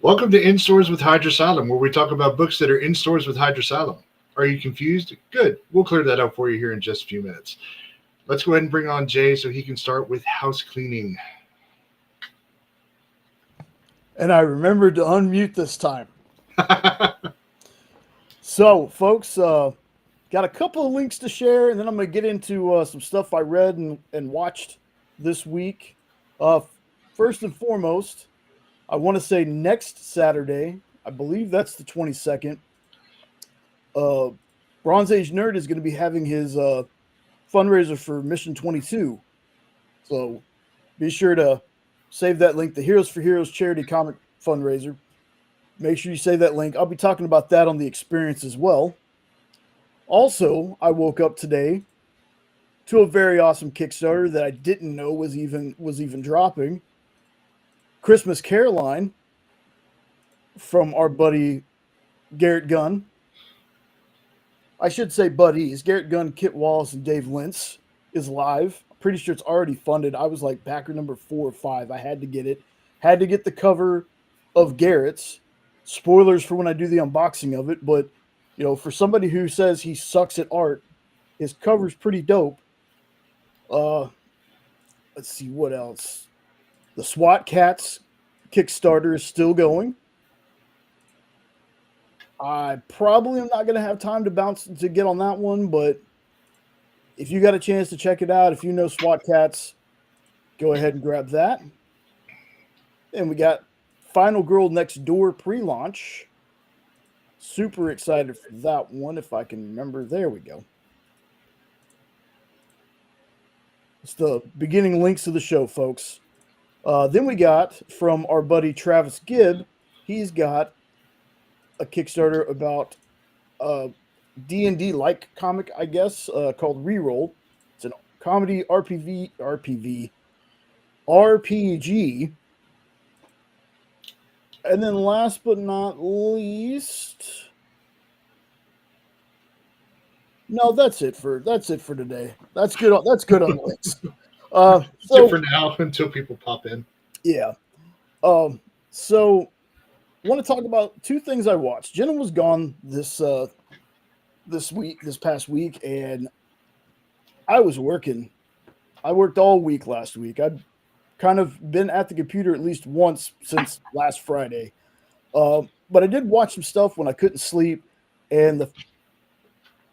Welcome to In Stores with Hydra, where we talk about books that are in stores with Hydra. Are you confused? Good. We'll clear that up for you here in just a few minutes. Let's go ahead and bring on Jay so he can start with house cleaning. And I remembered to unmute this time. So, folks, got a couple of links to share, and then I'm going to get into some stuff I read and watched this week. First and foremost, I want to say next Saturday, I believe that's the 22nd, uh, Bronze Age Nerd is going to be having his fundraiser for Mission 22. So be sure to save that link, the Heroes for Heroes charity comic fundraiser. Make sure you save that link. I'll be talking about that on the experience as well. Also, I woke up today to a very awesome Kickstarter that I didn't know was even dropping. Christmas Caroline from our buddy Garrett Gunn. I should say buddies. Garrett Gunn, Kit Wallace, and Dave Lentz is live. I'm pretty sure it's already funded. I was like backer number 4 or 5. I had to get it. Had to get the cover of Garrett's. Spoilers for when I do the unboxing of it, but for somebody who says he sucks at art, his cover's pretty dope. Uh, let's see what else. The SWAT Cats Kickstarter is still going. I probably am not going to have time to get on that one, but if you got a chance to check it out, if you know SWAT Cats, go ahead and grab that. And we got Final Girl Next Door pre-launch. Super excited for that one, if I can remember. There we go. It's the beginning links to the show, folks. Then we got from our buddy Travis Gibb. He's got a Kickstarter about D&D like comic, I guess, called Reroll. It's a comedy RPG. And then last but not least, no, that's it for today. That's good. That's good on the links. That's it for now until people pop in. Yeah. So want to talk about two things I watched. Jenna was gone this past week, and I was working. I worked all week last week. I've kind of been at the computer at least once since last Friday. But I did watch some stuff when I couldn't sleep, and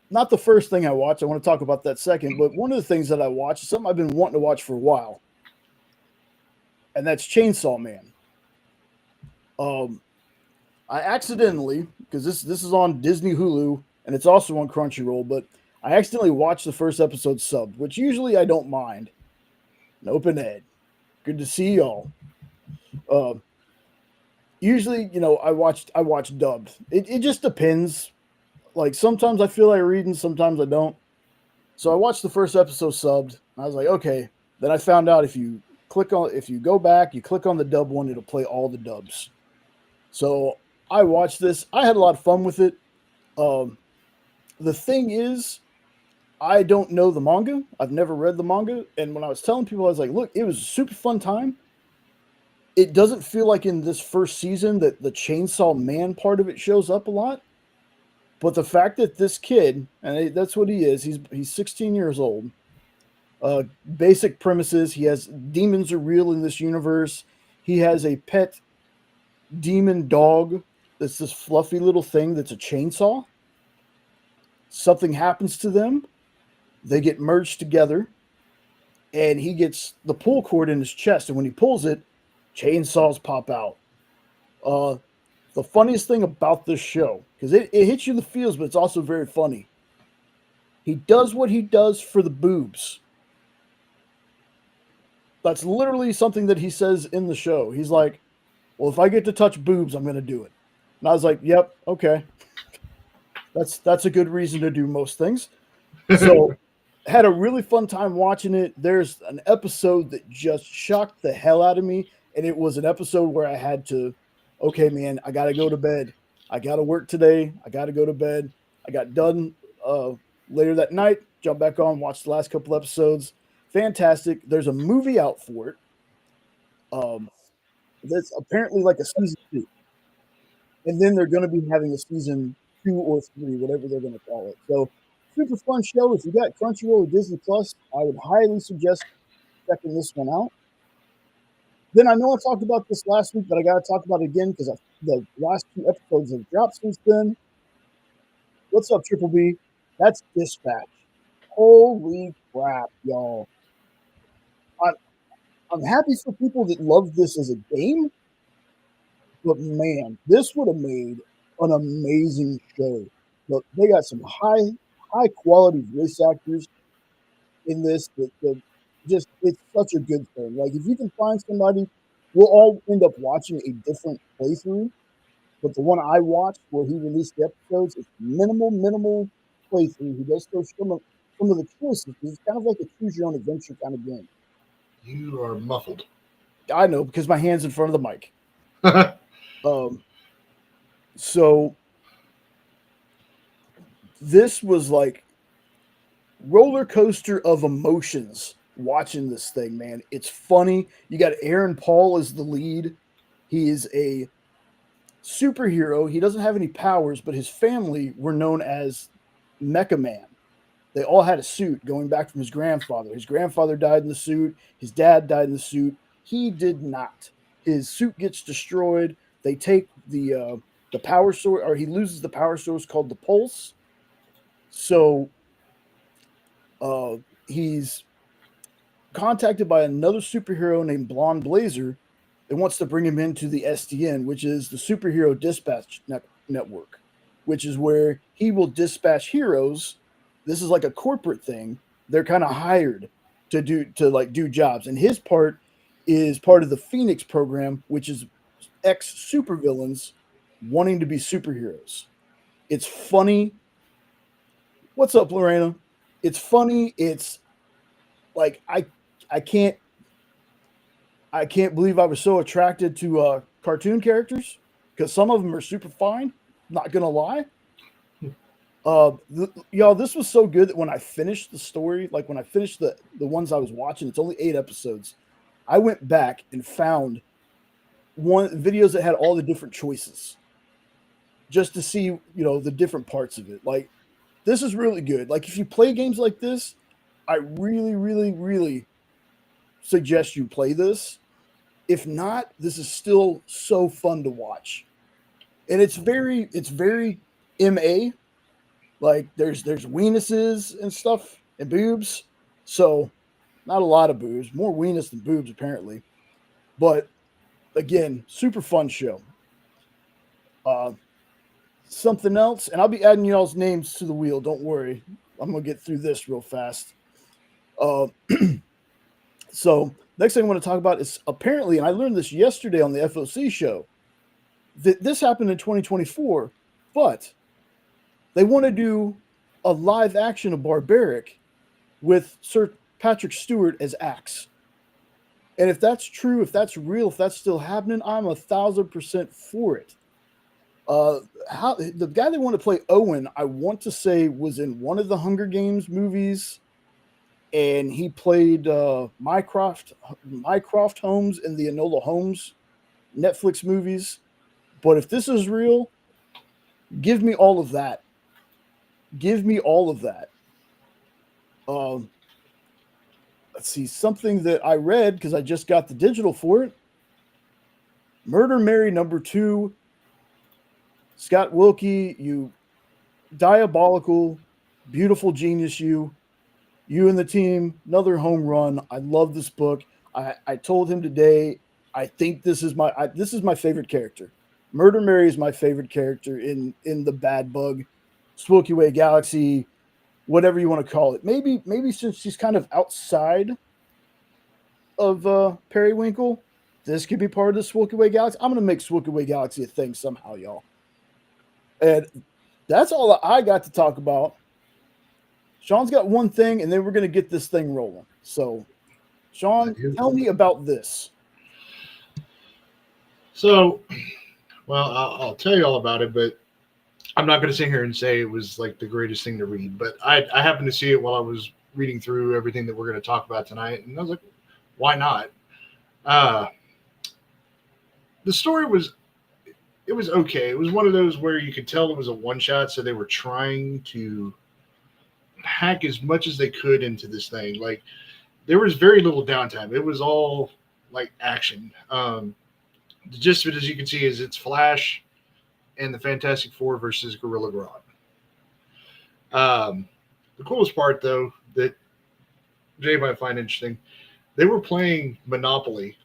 not the first thing I watched. I want to talk about that second, but one of the things that I watched is something I've been wanting to watch for a while, and that's Chainsaw Man. I accidentally, because this is on Disney Hulu and it's also on Crunchyroll, but I accidentally watched the first episode subbed, which usually I don't mind. An open ed. Good to see y'all. Usually, I watch dubbed. It just depends. Like sometimes I feel like reading, sometimes I don't. So I watched the first episode subbed. And I was like, okay. Then I found out if you go back, you click on the dub one, it'll play all the dubs. So I watched this. I had a lot of fun with it. The thing is, I don't know the manga. I've never read the manga. And when I was telling people, I was like, look, it was a super fun time. It doesn't feel like in this first season that the Chainsaw Man part of it shows up a lot. But the fact that this kid, and that's what he is, he's 16 years old. Basic premises, he has demons are real in this universe. He has a pet demon dog that's this fluffy little thing that's a chainsaw. Something happens to them. They get merged together. And he gets the pull cord in his chest. And when he pulls it, chainsaws pop out. The funniest thing about this show, because it hits you in the feels, but it's also very funny. He does what he does for the boobs. That's literally something that he says in the show. He's like, well, if I get to touch boobs, I'm going to do it. And I was like, yep, okay. That's a good reason to do most things. So had a really fun time watching it. There's an episode that just shocked the hell out of me. And it was an episode where I had to, okay, man, I got to go to bed. I got to work today. I got to go to bed. I got done later that night, jumped back on, watched the last couple episodes. Fantastic. There's a movie out for it. That's apparently like a season 2. and then they're going to be having a season 2 or 3, whatever they're going to call it. So super fun show. If you got Crunchyroll or Disney Plus, I would highly suggest checking this one out. Then I know I talked about this last week, but I got to talk about it again because the last 2 episodes have dropped since then. What's up, Triple B? That's Dispatch. Holy crap, y'all. I'm happy for people that love this as a game, but man, this would have made an amazing show. Look, they got some high quality voice actors in this that just it's such a good thing. Like if you can find somebody, we'll all end up watching a different playthrough. But the one I watched where he released the episodes, it's minimal playthrough. He does throw some of the choices. It's kind of like a choose your own adventure kind of game. You are muffled. I know because my hand's in front of the mic. So this was like roller coaster of emotions watching this thing, man. It's funny. You got Aaron Paul as the lead. He is a superhero. He doesn't have any powers, but his family were known as Mecha Man. They all had a suit going back from his grandfather. His grandfather died in the suit. His dad died in the suit. He did not. His suit gets destroyed. They take the power source, or he loses the power source called the Pulse. So he's contacted by another superhero named Blonde Blazer and wants to bring him into the SDN, which is the Superhero Dispatch Network, which is where he will dispatch heroes. This is like a corporate thing. They're kind of hired to do jobs, and his part is part of the Phoenix program, which is ex supervillains wanting to be superheroes. It's funny. What's up, Lorena? It's funny. It's like I can't believe I was so attracted to cartoon characters because some of them are super fine. Not gonna lie. Y'all, this was so good that when I finished the story, like when I finished the ones I was watching, it's only 8 episodes. I went back and found videos that had all the different choices just to see, the different parts of it. Like this is really good. Like if you play games like this, I really suggest you play this. If not, this is still so fun to watch. And it's very MA. Like there's weenuses and stuff and boobs. So not a lot of boobs, more weenus than boobs apparently. But again, super fun show. Something else, and I'll be adding y'all's names to the wheel. Don't worry. I'm gonna get through this real fast. So next thing I want to talk about is apparently, and I learned this yesterday on the FOC show, that this happened in 2024, but they want to do a live action of Barbaric with Sir Patrick Stewart as Axe. And if that's true, if that's real, if that's still happening, I'm 1,000% for it. How the guy they want to play Owen, I want to say was in one of the Hunger Games movies, and he played Mycroft Holmes in the Enola Holmes Netflix movies. But if this is real, give me all of that. Give me all of that. Let's see, something that I read because I just got the digital for it. Murder Mary #2. Scott Wilkie, you diabolical, beautiful genius, you and the team, another home run. I love this book. I told him today, I think this is my favorite character. Murder Mary is my favorite character in the Bad Bug, Spooky Way Galaxy, whatever you want to call it. Maybe since she's kind of outside of Periwinkle, this could be part of the Spooky Way Galaxy. I'm gonna make Spooky Way Galaxy a thing somehow, y'all. And that's all that I got to talk about. Sean's got one thing, and then we're going to get this thing rolling. So, Sean, tell me about this. So, well, I'll tell you all about it, but I'm not going to sit here and say it was like the greatest thing to read. But I happened to see it while I was reading through everything that we're going to talk about tonight, and I was like, why not? The story was was okay. It was one of those where you could tell it was a one shot, so they were trying to pack as much as they could into this thing. Like there was very little downtime. It was all like action. The gist of it, as you can see, is it's Flash and the Fantastic Four versus Gorilla Grodd. The coolest part, though, that Jay might find interesting, they were playing Monopoly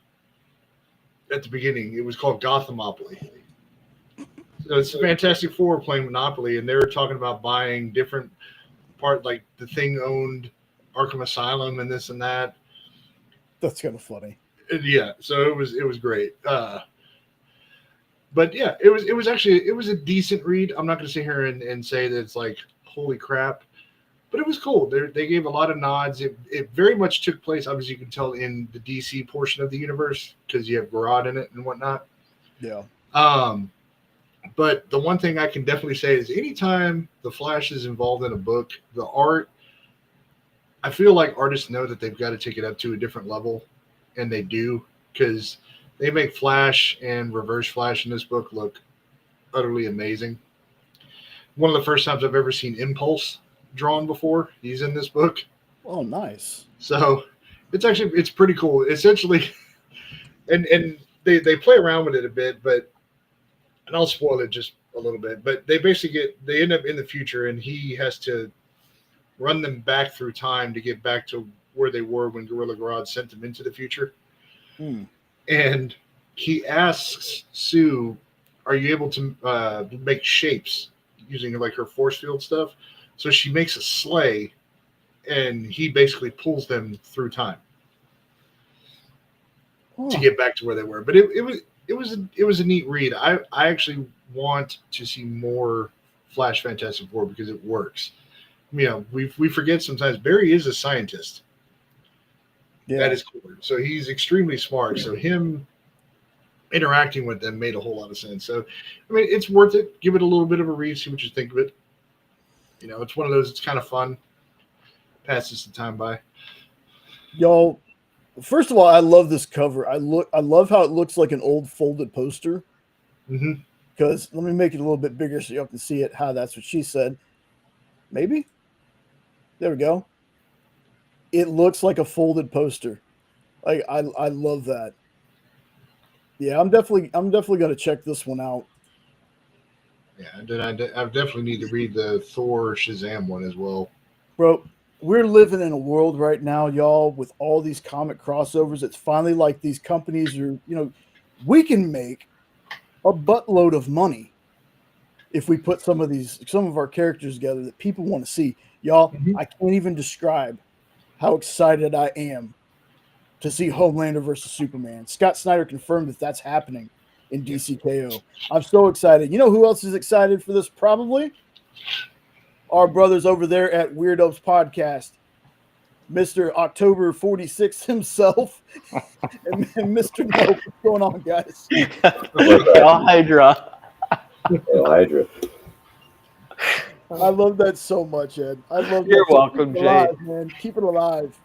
at the beginning. It was called Gothamopoly. So it's the Fantastic Four playing Monopoly, and they were talking about buying different part, like the Thing owned Arkham Asylum and this and that. That's kind of funny. And yeah, so it was great. But yeah, it was actually a decent read. I'm not going to sit here and say that it's like holy crap, but it was cool. They gave a lot of nods. It very much took place, obviously you can tell, in the DC portion of the universe because you have Grodd in it and whatnot. Yeah. But the one thing I can definitely say is anytime the Flash is involved in a book, the art, I feel like artists know that they've got to take it up to a different level, and they do, because they make Flash and Reverse Flash in this book look utterly amazing. One of the first times I've ever seen Impulse drawn before. He's in this book. Oh, nice. So it's pretty cool. Essentially, and they play around with it a bit, but, and I'll spoil it just a little bit, but they end up in the future, and he has to run them back through time to get back to where they were when Gorilla Grodd sent them into the future. And he asks Sue, are you able to make shapes using like her force field stuff? So she makes a sleigh, and he basically pulls them through time to get back to where they were. But it was a neat read. I actually want to see more Flash Fantastic Four because it works. You know, we forget sometimes Barry is a scientist. Yeah. That is cool. So he's extremely smart. So him interacting with them made a whole lot of sense. So, I mean, it's worth it. Give it a little bit of a read, see what you think of it. You know, it's one of those, it's kind of fun. Passes the time by. Yo, first of all, I love this cover. I love how it looks like an old folded poster. Because let me make it a little bit bigger so you can see it. How that's what she said. Maybe. There we go. It looks like a folded poster. Like I love that. Yeah, I'm definitely gonna check this one out. Yeah, and then I definitely need to read the Thor Shazam one as well. Bro, we're living in a world right now, y'all, with all these comic crossovers. It's finally like these companies are, we can make a buttload of money if we put some of our characters together that people want to see. Y'all, I can't even describe how excited I am to see Homelander versus Superman. Scott Snyder confirmed that that's happening in DCKO. I'm so excited. You know who else is excited for this? Probably our brothers over there at WeirDopes Podcast, Mr. October 46 himself, and Mr. Nope. What's going on, guys? Hydra. Hydra. I love that so much, Ed. I love You're that. welcome, Keep it Jay. alive, man. Keep it alive.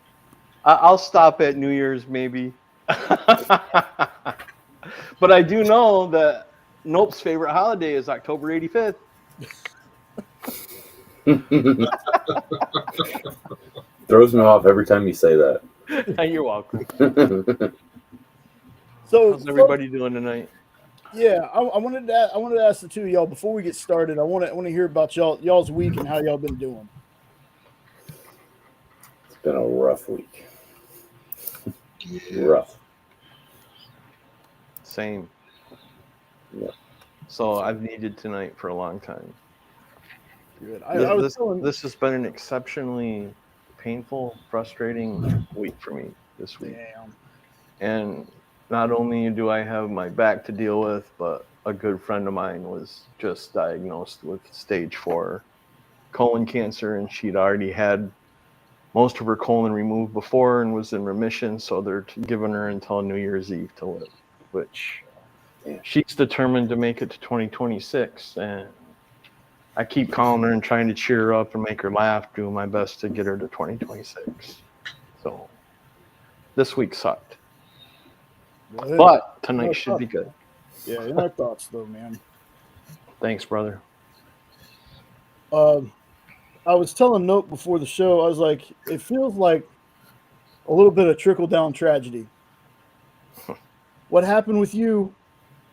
I'll stop at New Year's maybe. But I do know that Nope's favorite holiday is October 85th. Throws me off every time you say that. You're welcome. So, how's everybody doing tonight? Yeah, I wanted to ask the two of y'all before we get started. I want to hear about y'all's week and how y'all been doing. It's been a rough week. Yeah. Rough. Same. Yeah. So I've needed tonight for a long time. Good. This has been an exceptionally painful, frustrating week for me this week. Damn. And not only do I have my back to deal with, but a good friend of mine was just diagnosed with stage 4 colon cancer, and she'd already had most of her colon removed before and was in remission, so they're giving her until New Year's Eve to live, which she's determined to make it to 2026, and I keep calling her and trying to cheer her up and make her laugh, doing my best to get her to 2026. So this week sucked. But tonight should be good. Yeah, in our thoughts, though, man. Thanks, brother. I was telling Note before the show, I was like, it feels like a little bit of trickle-down tragedy. What happened with you,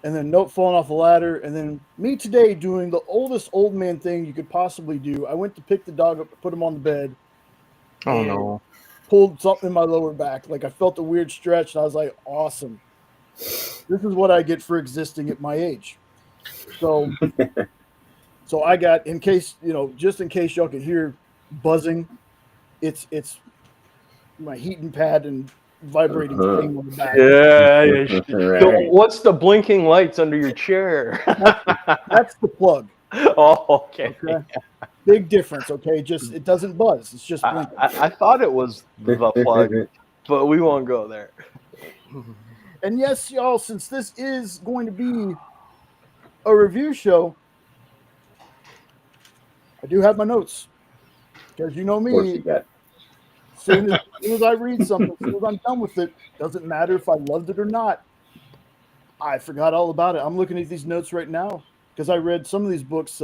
and then Note falling off the ladder, and then me today doing the oldest old man thing you could possibly do. I went to pick the dog up to put him on the bed. Oh, and no. Pulled something in my lower back. Like I felt a weird stretch, and I was like, awesome. This is what I get for existing at my age. So I got, in case, just in case y'all could hear buzzing, it's my heating pad and vibrating thing on the back. So what's the blinking lights under your chair? That's the plug. Oh, okay. Big difference, okay? Just it doesn't buzz. It's just blinking. I thought it was the plug, but we won't go there. And yes, y'all, since this is going to be a review show, I do have my notes. Because you know me, as soon as I read something, as soon as I'm done with it, doesn't matter if I loved it or not. I forgot all about it. I'm looking at these notes right now because I read some of these books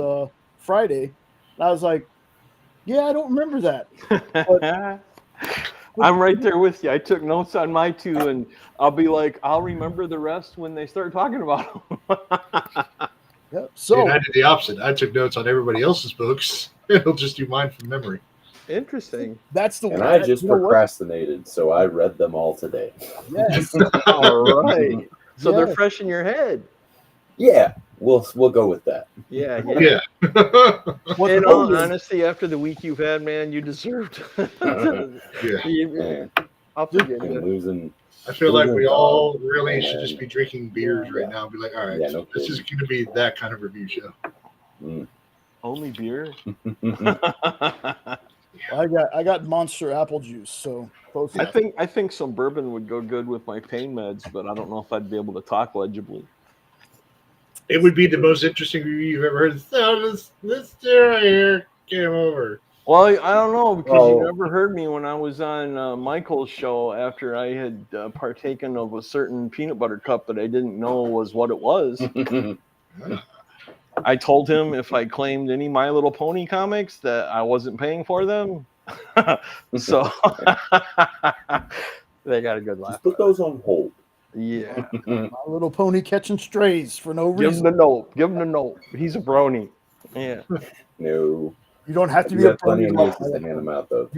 Friday. And I was like, yeah, I don't remember that. But, I'm right there with you. I took notes on my two, and I'll be like, I'll remember the rest when they start talking about them. Yeah. So and I did the opposite. I took notes on everybody else's books, and I'll just do mine from memory. Interesting. That's the And I just procrastinated, so I read them all today. Yes. All right. So they're fresh in your head. Yeah, we'll go with that. Yeah. In all honesty, after the week you've had, man, you deserved. I'll forget you. I feel like we all really should just be drinking beers right now and be like, all right, this is going to be that kind of review show. Only beer? I got Monster apple juice, so close enough. I think some bourbon would go good with my pain meds, but I don't know if I'd be able to talk legibly. It would be the most interesting review you've ever heard. So this dude right here came over. Well, I don't know, because you never heard me when I was on Michael's show after I had partaken of a certain peanut butter cup that I didn't know was what it was. I told him if I claimed any My Little Pony comics that I wasn't paying for them. So they got a good laugh. Just put those on hold. Yeah. My Little Pony catching strays for no reason. Give him the note. He's a brony. Yeah. No. You don't have to be a plenty brony. of places to hand them out, though.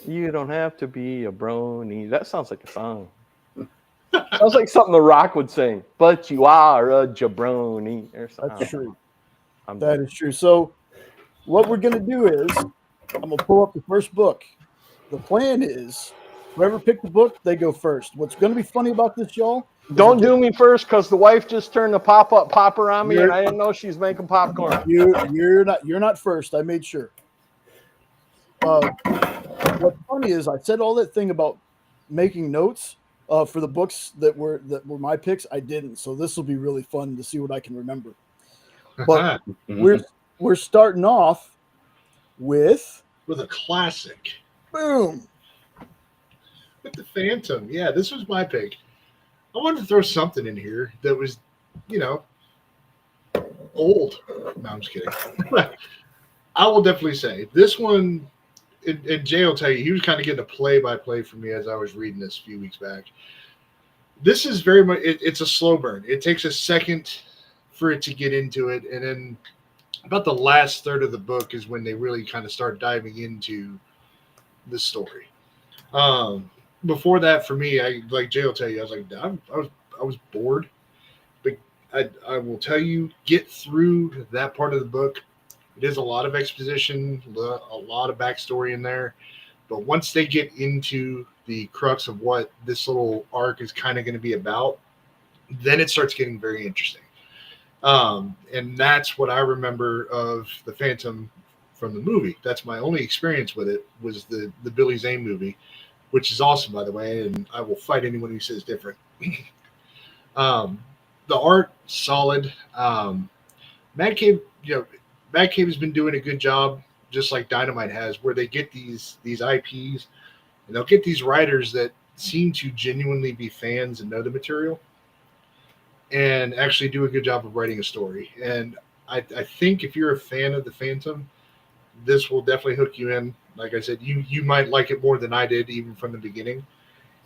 You don't have to be a brony. That sounds like a song. Sounds like something The Rock would sing. But you are a jabroni. That's true. That is true. So what we're going to do is I'm going to pull up the first book. The plan is whoever picked the book, they go first. What's going to be funny about this, y'all? Don't do me first, because the wife just turned the pop-up popper on me, and I didn't know she's making popcorn. You're not first. I made sure. What's funny is I said all that thing about making notes for the books that were my picks. I didn't, so this will be really fun to see what I can remember. But we're starting off with a classic. Boom. With the Phantom. Yeah, this was my pick. I wanted to throw something in here that was, old. No, I'm just kidding. I will definitely say this one, and Jay will tell you, he was kind of getting a play-by-play for me as I was reading this a few weeks back. This is very much, it's a slow burn. It takes a second for it to get into it, and then about the last third of the book is when they really kind of start diving into the story. Before that, for me, I like Jay will tell you, I was like, I was bored. But I will tell you, get through that part of the book. It is a lot of exposition, a lot of backstory in there. But once they get into the crux of what this little arc is kind of going to be about, then it starts getting very interesting. And that's what I remember of the Phantom from the movie. That's my only experience with it, was the Billy Zane movie, which is awesome, by the way, and I will fight anyone who says different. The art, solid. Mad Cave has been doing a good job, just like Dynamite has, where they get these IPs, and they'll get these writers that seem to genuinely be fans and know the material. and actually do a good job of writing a story. And I think if you're a fan of the Phantom, this will definitely hook you in. Like I said, you might like it more than I did, even from the beginning.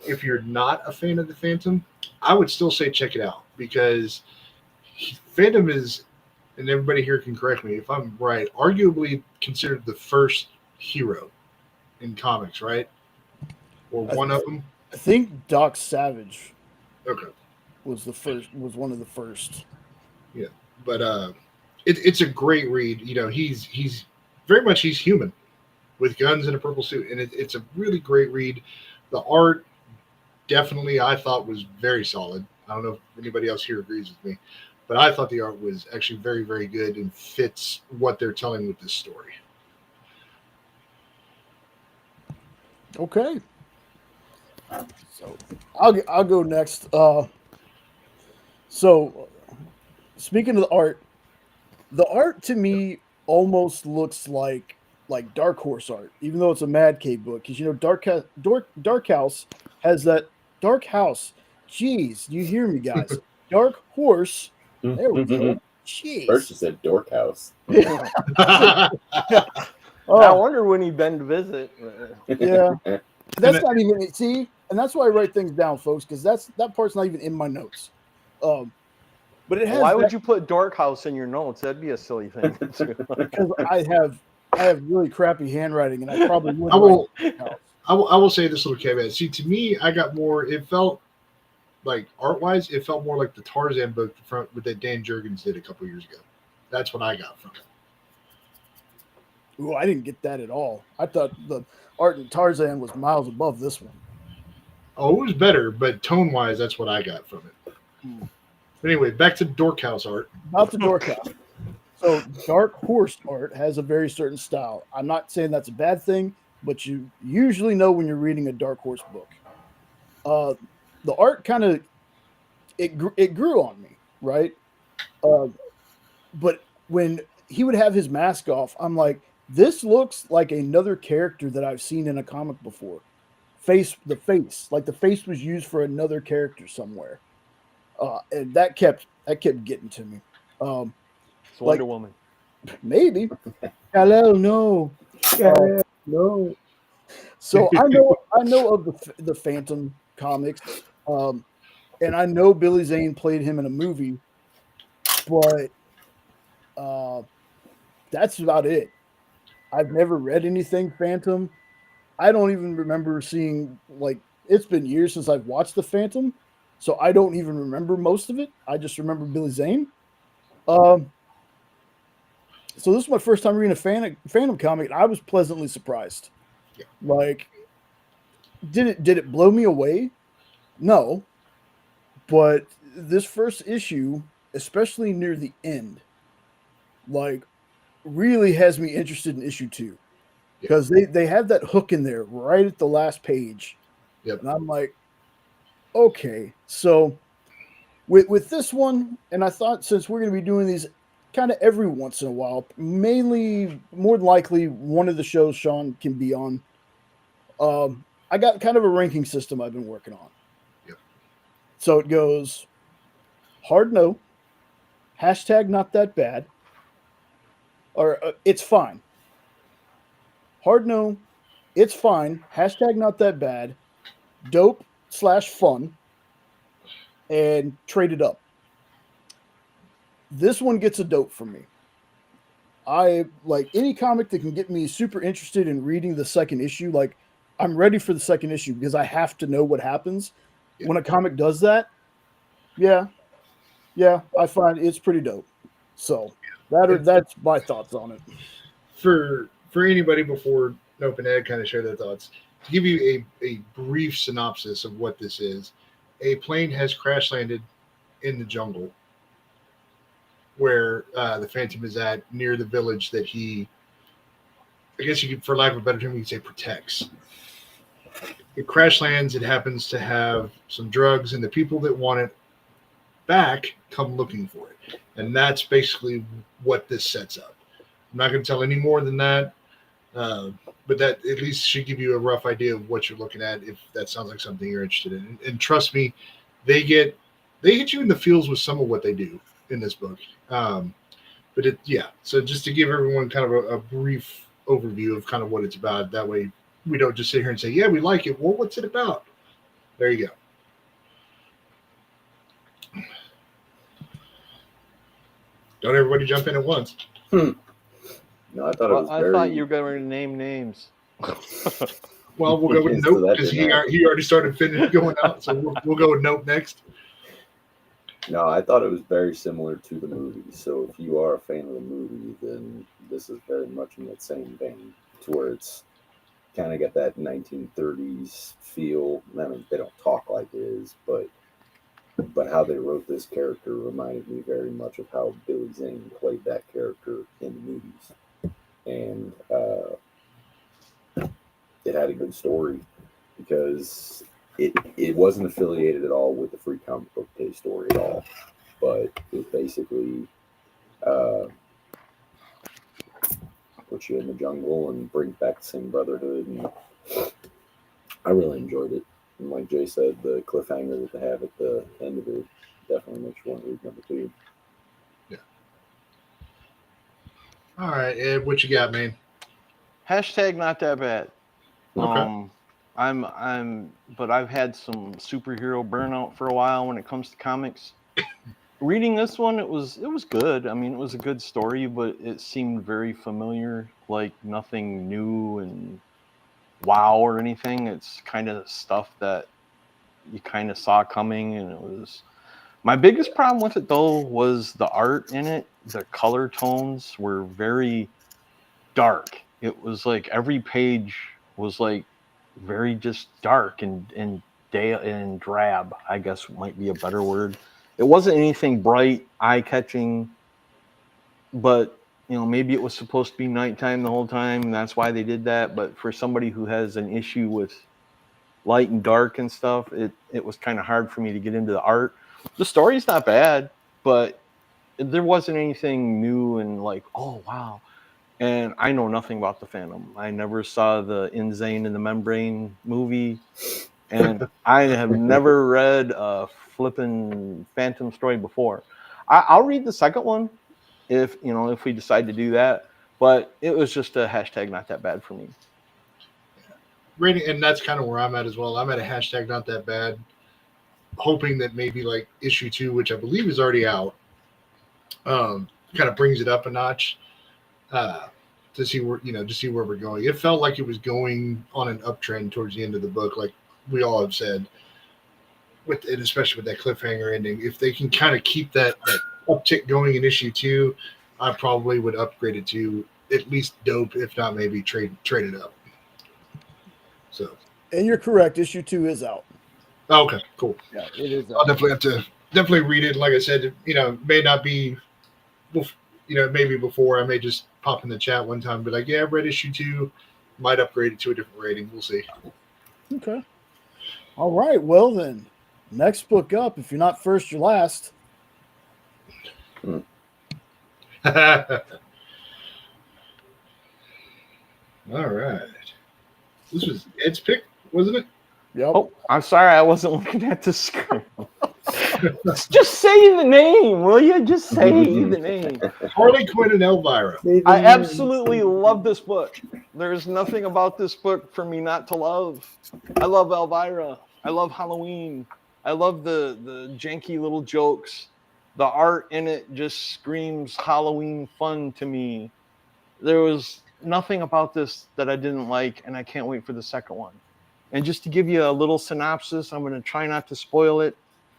If you're not a fan of the Phantom, I would still say check it out, because Phantom is, and everybody here can correct me if I'm right, arguably considered the first hero in comics, right? Or one of them. I think Doc Savage Okay. was one of the first. Yeah, but it's a great read. You know, he's very much he's human with guns and a purple suit, and it's a really great read. The art definitely I thought was very solid. I don't know if anybody else here agrees with me, but I thought the art was actually very, very good and fits what they're telling with this story. Okay. So I'll go next. So speaking of the art to me almost looks like Dark Horse art, even though it's a Mad Cave book. Because you know Dark House has that Dark House. Jeez, you hear me, guys? Dark Horse. There we go. Jeez. First you said Dork House. I wonder when he'd been to visit. Yeah. That's not even see, and that's why I write things down, folks, because that part's not even in my notes. But it has. Why would you put Dark House in your notes? That'd be a silly thing. Because I have really crappy handwriting, and I probably would. I will say this little caveat. See, to me, I got more. It felt like art-wise, it felt more like the Tarzan book that Dan Jurgens did a couple years ago. That's what I got from it. Ooh, I didn't get that at all. I thought the art in Tarzan was miles above this one. Oh, it was better, but tone-wise, that's what I got from it. But anyway, back to Dork House art. About the Dork House. So Dark Horse art has a very certain style. I'm not saying that's a bad thing, but you usually know when you're reading a Dark Horse book. The art kind of it grew on me, right? But when he would have his mask off, I'm like, this looks like another character that I've seen in a comic before. The face, like the face was used for another character somewhere, and that kept getting to me. It's Wonder Woman. Maybe. Hello, no. No. So I know of the Phantom comics, and I know Billy Zane played him in a movie, but that's about it. I've never read anything Phantom. I don't even remember seeing, like, it's been years since I've watched the Phantom, so I don't even remember most of it. I just remember Billy Zane. So this is my first time reading a Phantom comic, and I was pleasantly surprised. Yeah. Like, did it blow me away? No. But this first issue, especially near the end, like, really has me interested in issue 2. Because they had that hook in there right at the last page. Yep. And I'm like, okay. So with this one, and I thought since we're going to be doing these kind of every once in a while, mainly, more than likely, one of the shows Sean can be on, I got kind of a ranking system I've been working on. Yep. So it goes hard no, hashtag not that bad, or it's fine. Hard no, it's fine, hashtag not that bad, dope/fun, and traded up. This one gets a dope from me. I like any comic that can get me super interested in reading the second issue. Like, I'm ready for the second issue because I have to know what happens. Yeah. When a comic does that, yeah, I find it's pretty dope. So that's my thoughts on it. For anybody before Nope and Ed kind of share their thoughts, to give you a brief synopsis of what this is, a plane has crash landed in the jungle where the Phantom is at, near the village that he, I guess you could, for lack of a better term, you could say protects. It crash lands. It happens to have some drugs, and the people that want it back come looking for it. And that's basically what this sets up. I'm not going to tell any more than that, but that at least should give you a rough idea of what you're looking at if that sounds like something you're interested in. And trust me, they they hit you in the feels with some of what they do in this book. But so just to give everyone kind of a brief overview of kind of what it's about, that way we don't just sit here and say, yeah, we like it. Well, what's it about? There you go. Don't everybody jump in at once. No, I thought it was I thought you were going to name names. Well, we'll go with So Nope that because didn't happen. he already started going out. So we'll go with Nope next. No, I thought it was very similar to the movie. So if you are a fan of the movie, then this is very much in that same vein, to where it's kind of got that 1930s feel. I mean, they don't talk like it is, but how they wrote this character reminded me very much of how Billy Zane played that character in the movies. And it had a good story because it wasn't affiliated at all with the Free Comic Book Day story at all, but it basically puts you in the jungle and brings back the same brotherhood. And I really enjoyed it. And like Jay said, the cliffhanger that they have at the end of it definitely makes you want to read number 2. Yeah. All right, Ed, what you got, man? Hashtag not that bad. Okay. But I've had some superhero burnout for a while when it comes to comics. Reading this one, it was good. I mean, it was a good story, but it seemed very familiar, like nothing new and wow or anything. It's kind of stuff that you kind of saw coming, and it was. My biggest problem with it though was the art in it. The color tones were very dark. It was like every page was like very just dark and drab, I guess might be a better word. It wasn't anything bright, eye-catching, but maybe it was supposed to be nighttime the whole time, and that's why they did that. But for somebody who has an issue with light and dark and stuff, it was kind of hard for me to get into the art. The story's not bad, but there wasn't anything new and like, oh wow. And I know nothing about the Phantom. I never saw the Insane in the Membrane movie, and I have never read a flippin' Phantom story before. I'll read the second one if we decide to do that. But it was just a hashtag not that bad for me. Rating, and that's kind of where I'm at as well. I'm at a hashtag not that bad, hoping that maybe like issue 2, which I believe is already out, kind of brings it up a notch. To see where we're going. It felt like it was going on an uptrend towards the end of the book, like we all have said, with it, especially with that cliffhanger ending. If they can kind of keep that uptick going in issue 2, I probably would upgrade it to at least dope, if not maybe trade it up. So, and you're correct. Issue 2 is out. Okay, cool. Yeah, it is out. I'll definitely have to read it. Like I said, may not be, maybe before. I may just pop in the chat one time, but like, yeah, I've read issue 2, might upgrade it to a different rating. We'll see. Okay. All right. Well, then, next book up. If you're not first, you're last. All right. This was Ed's pick, wasn't it? Yep. Oh, I'm sorry, I wasn't looking at the screen. Just say the name, will you? Just say the name. Harley Quinn and Elvira. I absolutely love this book. There's nothing about this book for me not to love. I love Elvira. I love Halloween. I love the janky little jokes. The art in it just screams Halloween fun to me. There was nothing about this that I didn't like, and I can't wait for the second one. And just to give you a little synopsis, I'm going to try not to spoil it.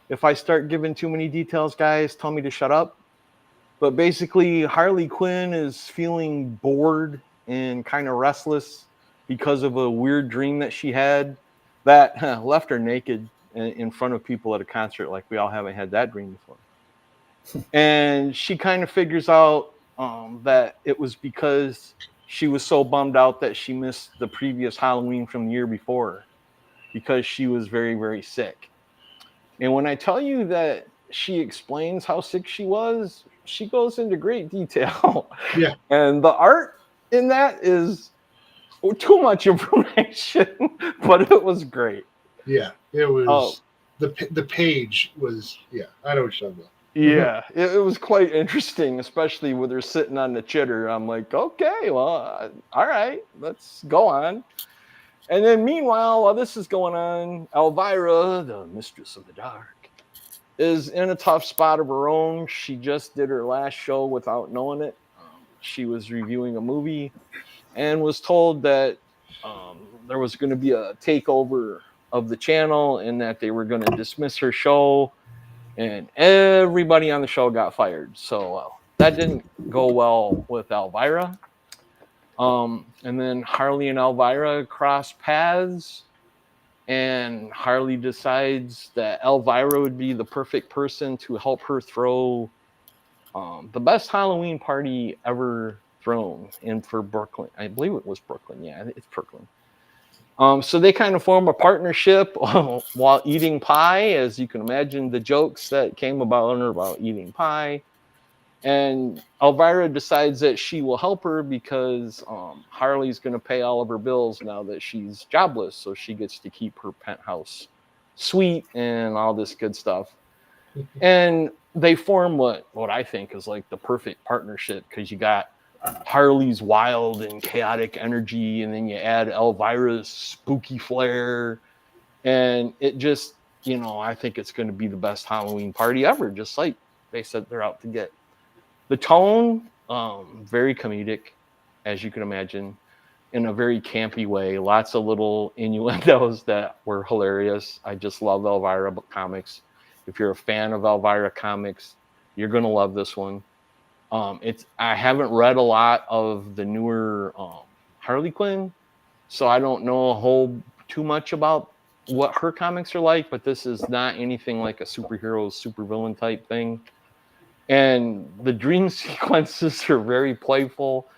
If I start giving too many details, guys, tell me to shut up. But basically, Harley Quinn is feeling bored and kind of restless because of a weird dream that she had that left her naked in front of people at a concert. Like, we all haven't had that dream before. And she kind of figures out that it was because she was so bummed out that she missed the previous Halloween from the year before because she was very, very sick. And when I tell you that she explains how sick she was, she goes into great detail. Yeah. And the art in that is too much information, but it was great. Yeah, it was. the page was, yeah, I know what you're talking about. Yeah, it was quite interesting, especially with her sitting on the chitter. I'm like, okay, well, all right, let's go on. And then meanwhile, while this is going on, Elvira, the mistress of the dark, is in a tough spot of her own. She just did her last show without knowing it. She was reviewing a movie and was told that there was going to be a takeover of the channel and that they were going to dismiss her show, and everybody on the show got fired. So that didn't go well with Elvira. And then Harley and Elvira cross paths, and Harley decides that Elvira would be the perfect person to help her throw the best Halloween party ever thrown in for Brooklyn. I believe it was Brooklyn. Yeah, it's Brooklyn. So they kind of form a partnership while eating pie, as you can imagine the jokes that came about eating pie. And Elvira decides that she will help her because Harley's going to pay all of her bills now that she's jobless. So she gets to keep her penthouse suite and all this good stuff. And they form what I think is like the perfect partnership, because you got Harley's wild and chaotic energy, and then you add Elvira's spooky flair, and it just, I think it's going to be the best Halloween party ever, just like they said they're out to get. The tone, very comedic, as you can imagine, in a very campy way. Lots of little innuendos that were hilarious. I just love Elvira comics. If you're a fan of Elvira comics, you're going to love this one. I haven't read a lot of the newer Harley Quinn, so I don't know too much about what her comics are like, but this is not anything like a superhero, supervillain type thing. And the dream sequences are very playful,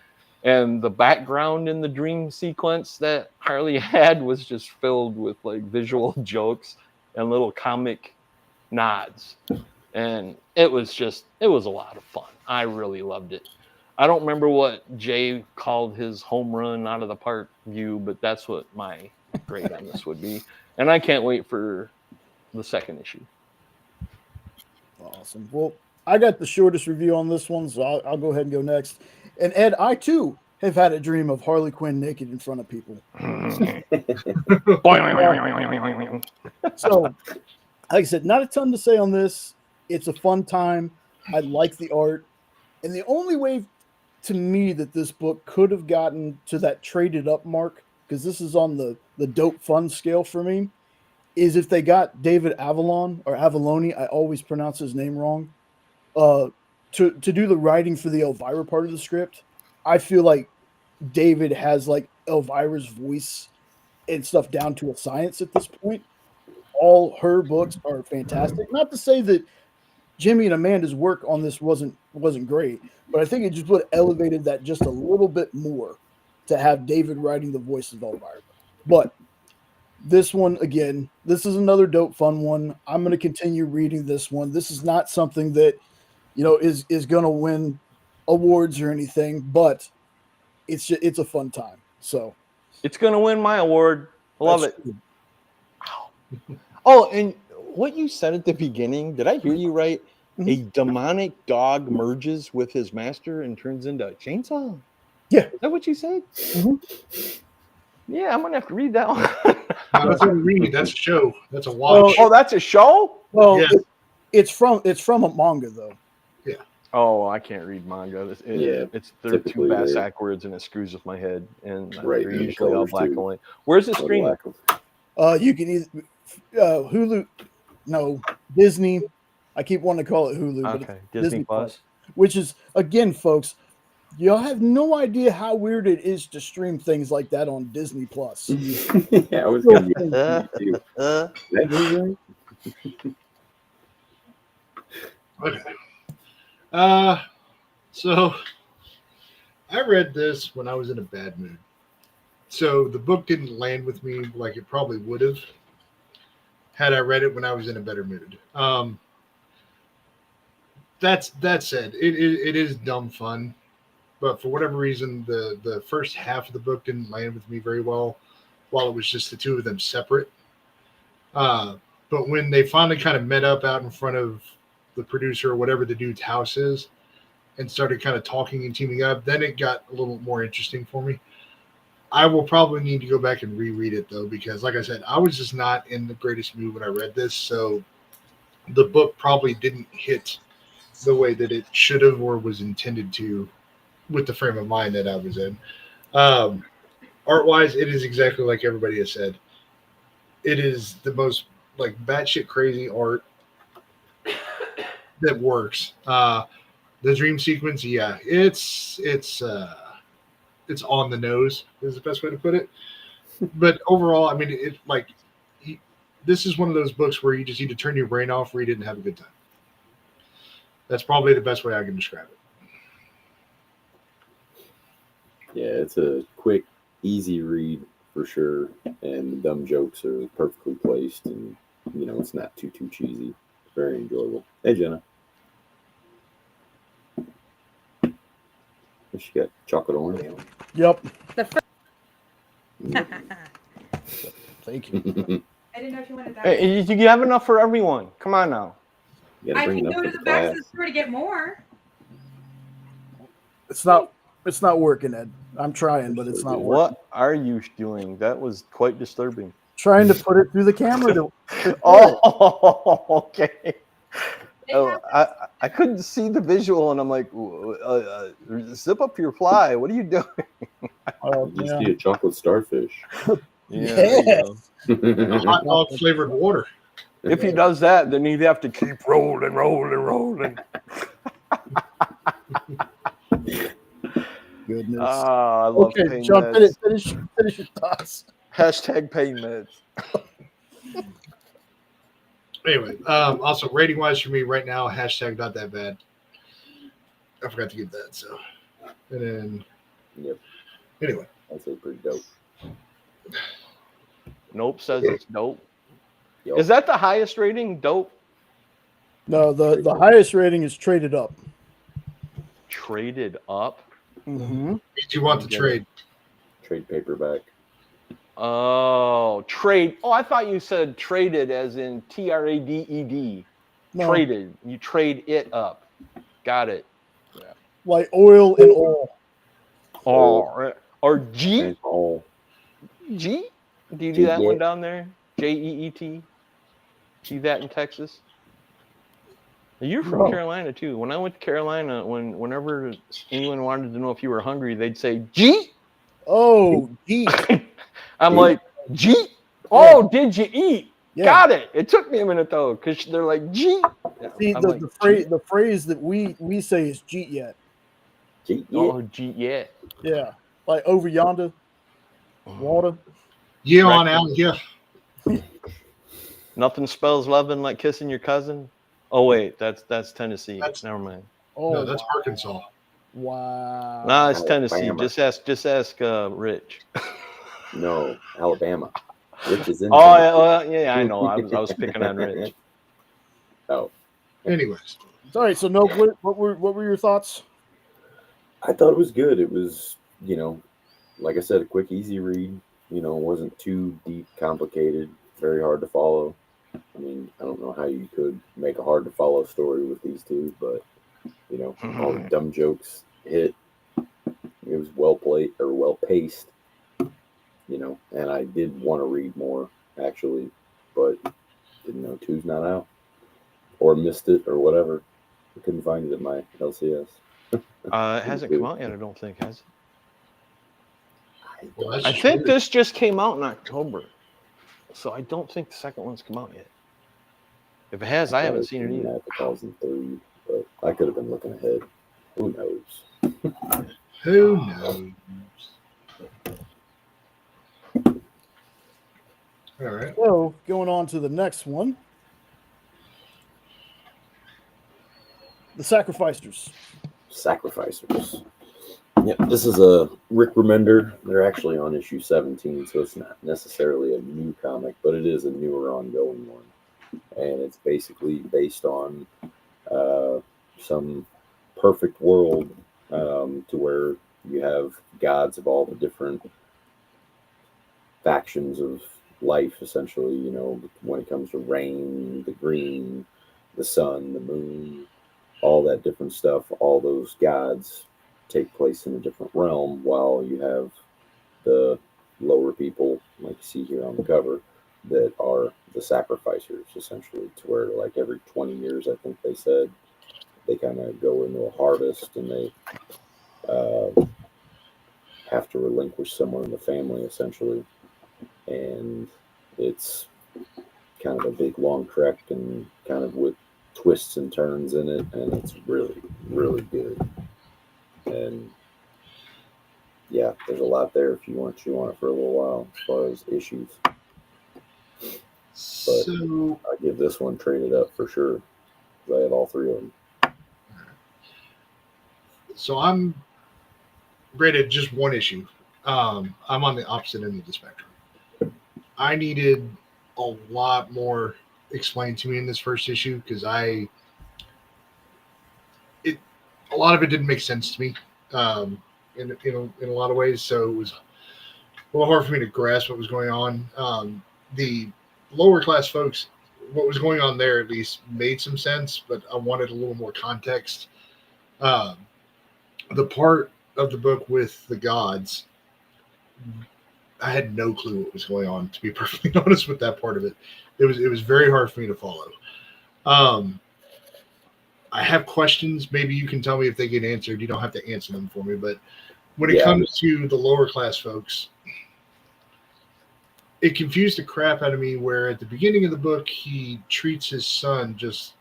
and the background in the dream sequence that Harley had was just filled with like visual jokes and little comic nods. And it was a lot of fun. I really loved it. I don't remember what Jay called his home run out of the park view, but that's what my grade on this would be. And I can't wait for the second issue. Awesome. Well, I got the shortest review on this one, so I'll go ahead and go next. And Ed, I too have had a dream of Harley Quinn naked in front of people. So, like I said, not a ton to say on this. It's a fun time. I like the art. And the only way to me that this book could have gotten to that traded up mark, because this is on the dope fun scale for me, is if they got David Avalon or Avalone, I always pronounce his name wrong, to do the writing for the Elvira part of the script. I feel like David has like Elvira's voice and stuff down to a science at this point. All her books are fantastic. Not to say that Jimmy and Amanda's work on this wasn't great, but I think it just would have elevated that just a little bit more to have David writing the voice of Elvira. But this one, again, this is another dope, fun one. I'm going to continue reading this one. This is not something that, is going to win awards or anything, but it's a fun time. So it's going to win my award. Love it. True. Wow. Oh, and what you said at the beginning, did I hear you right? Mm-hmm. A demonic dog merges with his master and turns into a chainsaw? Yeah. Is that what you said? Mm-hmm. Yeah, I'm going to have to read that one. No, that's not a read. That's a show. That's a watch. Oh, that's a show? Well, yeah. It's from a manga, though. Yeah. Oh, I can't read manga. They're two Bassac words, and it screws with my head. And they're usually all black and white. Where's the stream? You can either Hulu, no, Disney. I keep wanting to call it Hulu, but it's Disney Plus, which is, again, folks, y'all have no idea how weird it is to stream things like that on Disney Plus. Yeah, I was going to be Okay. So I read this when I was in a bad mood. So the book didn't land with me like it probably would have had I read it when I was in a better mood. That said, it is dumb fun, but for whatever reason, the first half of the book didn't land with me very well, while it was just the two of them separate. But when they finally kind of met up out in front of the producer or whatever the dude's house is and started kind of talking and teaming up, then it got a little more interesting for me. I will probably need to go back and reread it, though, because, like I said, I was just not in the greatest mood when I read this. So the book probably didn't hit the way that it should have or was intended to with the frame of mind that I was in. Art-wise, it is exactly like everybody has said. It is the most like batshit crazy art that works. The dream sequence, yeah, it's on the nose is the best way to put it. But overall, I mean, this is one of those books where you just need to turn your brain off, read it, and have a good time. That's probably the best way I can describe it. Yeah, it's a quick, easy read for sure, and the dumb jokes are perfectly placed, and it's not too cheesy. Very enjoyable. Hey, Jenna. She got chocolate orange. Yep. Thank you. I didn't know if you wanted that. Hey, you have enough for everyone. Come on now. I can go to the back of the store to get more. It's not working, Ed. I'm trying, but it's not working. What are you doing? That was quite disturbing. Trying to put it through the camera. Okay. Oh, I couldn't see the visual, and I'm like, zip up your fly. What are you doing? You see a chocolate starfish. Yeah. Hot dog flavored water. If he does that, then he'd have to keep rolling. Goodness. I love pain John, meds. finish your thoughts. Hashtag pain meds. Anyway, also rating wise for me right now, hashtag not that bad. I forgot to get that. So, and then, yep. Anyway, I'd say pretty dope. Nope says it's dope. Yep. Is that the highest rating? Dope. No, the highest rating is traded up. Traded up. Mm-hmm. Did you want the trade? Trade paperback. Oh, trade. Oh, I thought you said traded as in TRADED. No. Traded. You trade it up. Got it. Yeah. Like oil and oil. Or G. All. G? Do you do that one down there? JEET? See that in Texas? You're from Carolina too. When I went to Carolina, whenever anyone wanted to know if you were hungry, they'd say G. Oh, G. I'm like, G? Oh, did you eat? Yeah. Got it. It took me a minute though, because they're like G. See, the phrase that we say is G yet. G yet. Oh, G yet. Yeah. Like over yonder. Water. Yeah, on out. Yeah. Nothing spells loving like kissing your cousin. Oh wait, that's Tennessee. Never mind. Oh, no, that's Arkansas. Wow. Nah, it's Tennessee. Alabama. Just ask Rich. No, Alabama. Rich is in. Yeah, I know. I was picking on Rich. Oh. Anyways. All right. So, Nope, what were your thoughts? I thought it was good. It was, like I said, a quick, easy read. It wasn't too deep, complicated, very hard to follow. I mean, I don't know how you could make a hard to follow story with these two, but all the dumb jokes hit. It was well paced. And I did want to read more actually, but didn't know 2's not out or missed it or whatever. I couldn't find it at my LCS. It hasn't come out yet, I don't think, has it? Well, I think this just came out in October, so I don't think the second one's come out yet. If it has, I haven't seen it either. 2003, but I could have been looking ahead. Who knows? Who knows? All right. So, going on to the next one. The Sacrificers. Sacrificers. Yeah, this is a Rick Remender. They're actually on issue 17, so it's not necessarily a new comic, but it is a newer ongoing one. And it's basically based on some perfect world to where you have gods of all the different factions of life, essentially. You know, when it comes to rain, the green, the sun, the moon, all that different stuff, all those gods take place in a different realm, while you have the lower people, like you see here on the cover, that are the sacrificers, essentially, to where, like, every 20 years, I think they said, they kind of go into a harvest, and they have to relinquish someone in the family, essentially. And it's kind of a big, long trek, and kind of with twists and turns in it, and it's really, really good. And yeah, there's a lot there if you want to chew on it for a little while as far as issues. So I give this one traded up for sure. I have all three of them. So I'm rated just one issue. I'm on the opposite end of the spectrum. I needed a lot more explained to me in this first issue because a lot of it didn't make sense to me in a lot of ways. So it was a little hard for me to grasp what was going on. The lower class folks, what was going on there at least made some sense, but I wanted a little more context. The part of the book with the gods, I had no clue what was going on, to be perfectly honest with that part of it. It was very hard for me to follow. I have questions. Maybe you can tell me if they get answered. You don't have to answer them for me. But when it comes to the lower class folks, it confused the crap out of me where at the beginning of the book, he treats his son just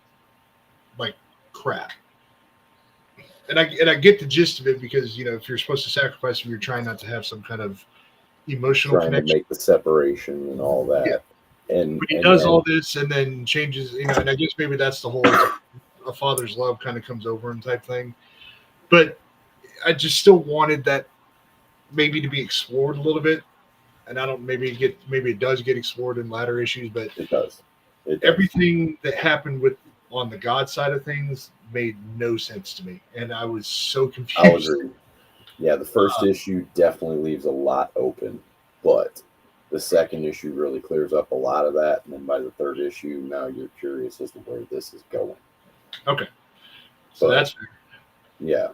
like crap. And I get the gist of it because, if you're supposed to sacrifice him, you're trying not to have some kind of emotional trying connection. to make the separation and all that. Yeah. And but he does all this and then changes, and I guess maybe that's the whole a father's love kind of comes over him type thing. But I just still wanted that maybe to be explored a little bit. And I don't maybe it does get explored in latter issues, but it does. Everything that happened on the God side of things made no sense to me. And I was so confused. I'll agree. Yeah, the first issue definitely leaves a lot open, but the second issue really clears up a lot of that. And then by the third issue, now you're curious as to where this is going. Okay. So that's fair. Yeah.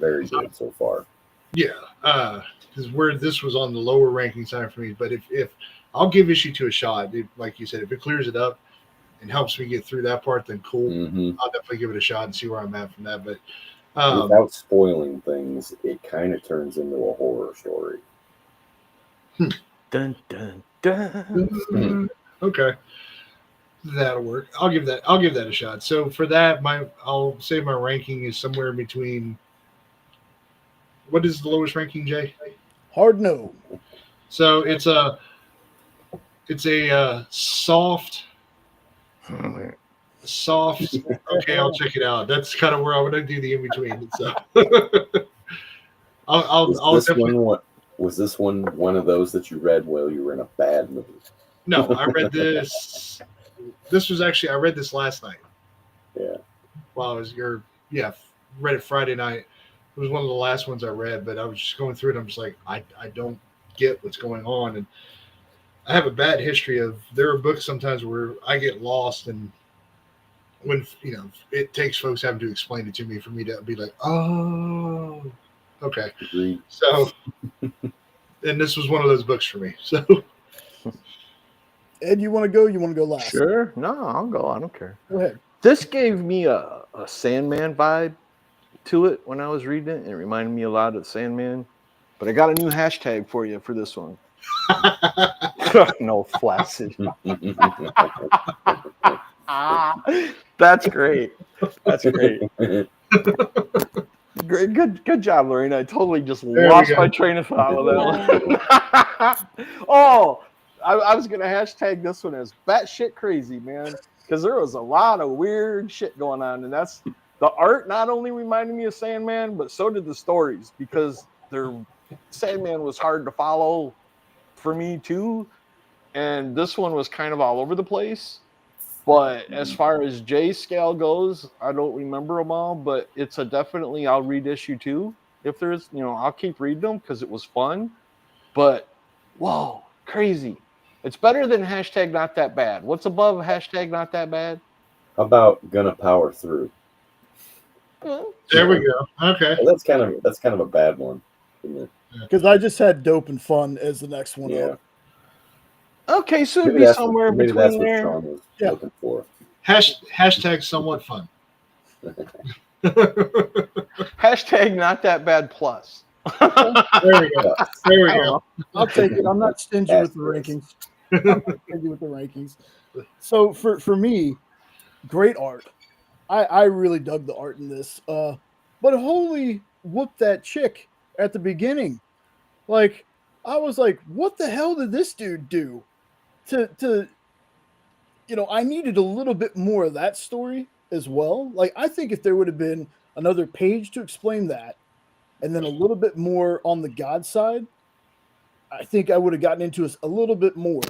Very good so far. Yeah. Because where this was on the lower ranking side for me. But if I'll give issue 2 a shot, like you said, if it clears it up and helps me get through that part, then cool. Mm-hmm. I'll definitely give it a shot and see where I'm at from that. But without spoiling things, it kind of turns into a horror story. Dun dun dun. Okay, that'll work. I'll give that a shot. So for that, I'll say my ranking is somewhere between. What is the lowest ranking, Jay? Hard no. So it's a soft. Okay, I'll check it out. That's kind of where I'm going to do the in between. So was this one of those that you read while you were in a bad mood? No, I read this. This was actually I read this last night. Yeah. While I was read it Friday night. It was one of the last ones I read, but I was just going through it. I'm just like, I don't get what's going on, and I have a bad history of. There are books sometimes where I get lost, and when it takes folks having to explain it to me for me to be like, oh, okay. Agreed. So, and this was one of those books for me. So, Ed, you want to go? You want to go last? Sure. No, I'll go. I don't care. Go ahead. This gave me a Sandman vibe to it when I was reading it. It reminded me a lot of Sandman. But I got a new hashtag for you for this one. No, flaccid. That's great. That's great. Great. Good job, Lorena. I totally just lost my train of thought with that one. Oh, I was going to hashtag this one as batshit crazy, man. Because there was a lot of weird shit going on. And that's the art not only reminded me of Sandman, but so did the stories. Because Sandman was hard to follow for me too. And this one was kind of all over the place. But as far as J scale goes, I don't remember them all, but it's a definitely I'll read issue 2. If there's, I'll keep reading them because it was fun. But whoa, crazy. It's better than hashtag not that bad. What's above hashtag not that bad? How about gonna power through? There we go. Okay. Well, that's kind of a bad one, isn't it? Because I just had dope and fun as the next one Yeah. up. Okay, so it'd Maybe be that's somewhere maybe that's between what there. Sean was Yeah. looking for. Hashtag somewhat fun. Hashtag not that bad plus. There we go. There we go. I'll take it. I'm not stingy with the rankings. I'm not stingy with the rankings. So for me, great art. I really dug the art in this. But holy whoop that chick at the beginning. Like, I was like, what the hell did this dude do? To I needed a little bit more of that story as well. Like, I think if there would have been another page to explain that, and then a little bit more on the God side, I think I would have gotten into a little bit more.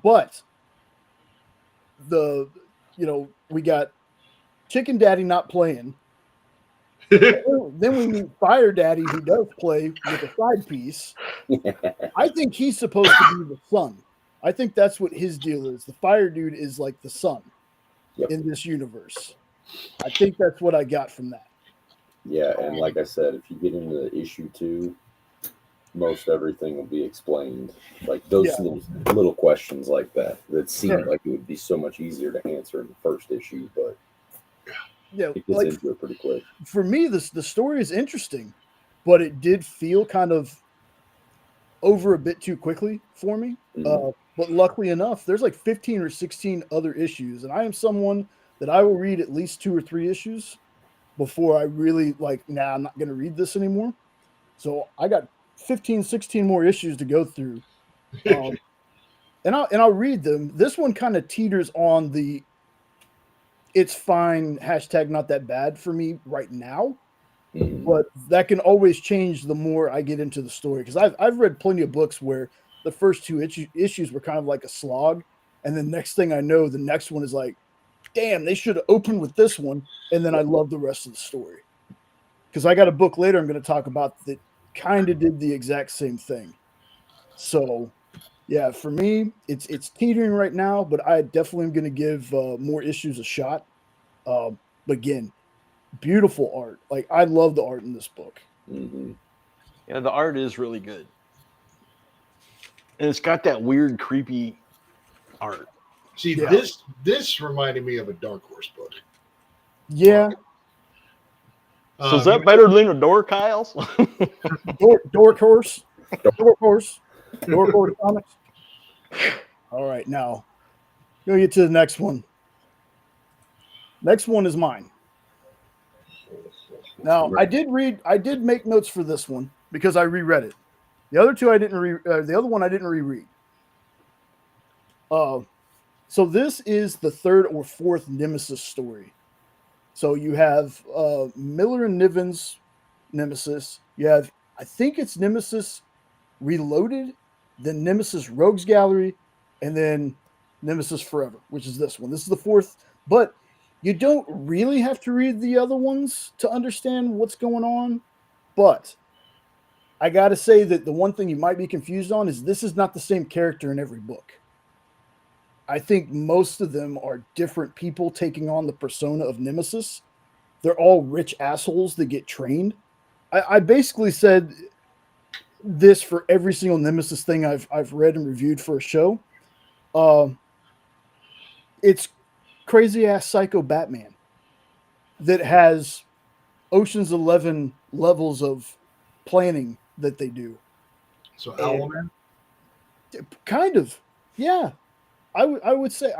But we got Chicken Daddy not playing. Then we meet Fire Daddy, who does play with a side piece. I think he's supposed to be the sun. I think that's what his deal is. The fire dude is like the sun in this universe. I think that's what I got from that. Yeah, and like I said, if you get into issue 2, most everything will be explained. Like those little questions like that seem like it would be so much easier to answer in the first issue, but it gets into it pretty quick. For me, the story is interesting, but it did feel kind of over a bit too quickly for me. But luckily enough, there's like 15 or 16 other issues, and I am someone that I will read at least 2 or 3 issues before I really I'm not going to read this anymore. So I got 15, 16 more issues to go through. And I'll read them. This one kind of teeters on the it's fine, hashtag not that bad for me right now. But that can always change the more I get into the story. Because I've read plenty of books where the first 2 issues were kind of like a slog. And then next thing I know, the next one is like, damn, they should have opened with this one. And then I love the rest of the story. Because I got a book later I'm going to talk about that kind of did the exact same thing. So, yeah, for me, it's teetering right now, but I definitely am going to give more issues a shot. But again, beautiful art. Like, I love the art in this book. Yeah, the art is really good. And it's got that weird, creepy art. See, this reminded me of a Dark Horse book. Yeah. So is that better than a door, Kyle's? Dork Horse comics. All right, now go get to the next one. Next one is mine. Now, I did make notes for this one because I reread it. The other two I didn't the other one I didn't reread. So this is the 3rd or 4th Nemesis story. So you have Miller and Niven's Nemesis. You have, I think it's Nemesis Reloaded, then Nemesis Rogues Gallery, and then Nemesis Forever, which is this one. This is the 4th, but you don't really have to read the other ones to understand what's going on. But I got to say that the one thing you might be confused on is this is not the same character in every book. I think most of them are different people taking on the persona of Nemesis. They're all rich assholes that get trained. I basically said this for every single Nemesis thing I've read and reviewed for a show. It's crazy ass psycho Batman that has Ocean's 11 levels of planning that they do. So Owlman? Kind of, yeah. I would say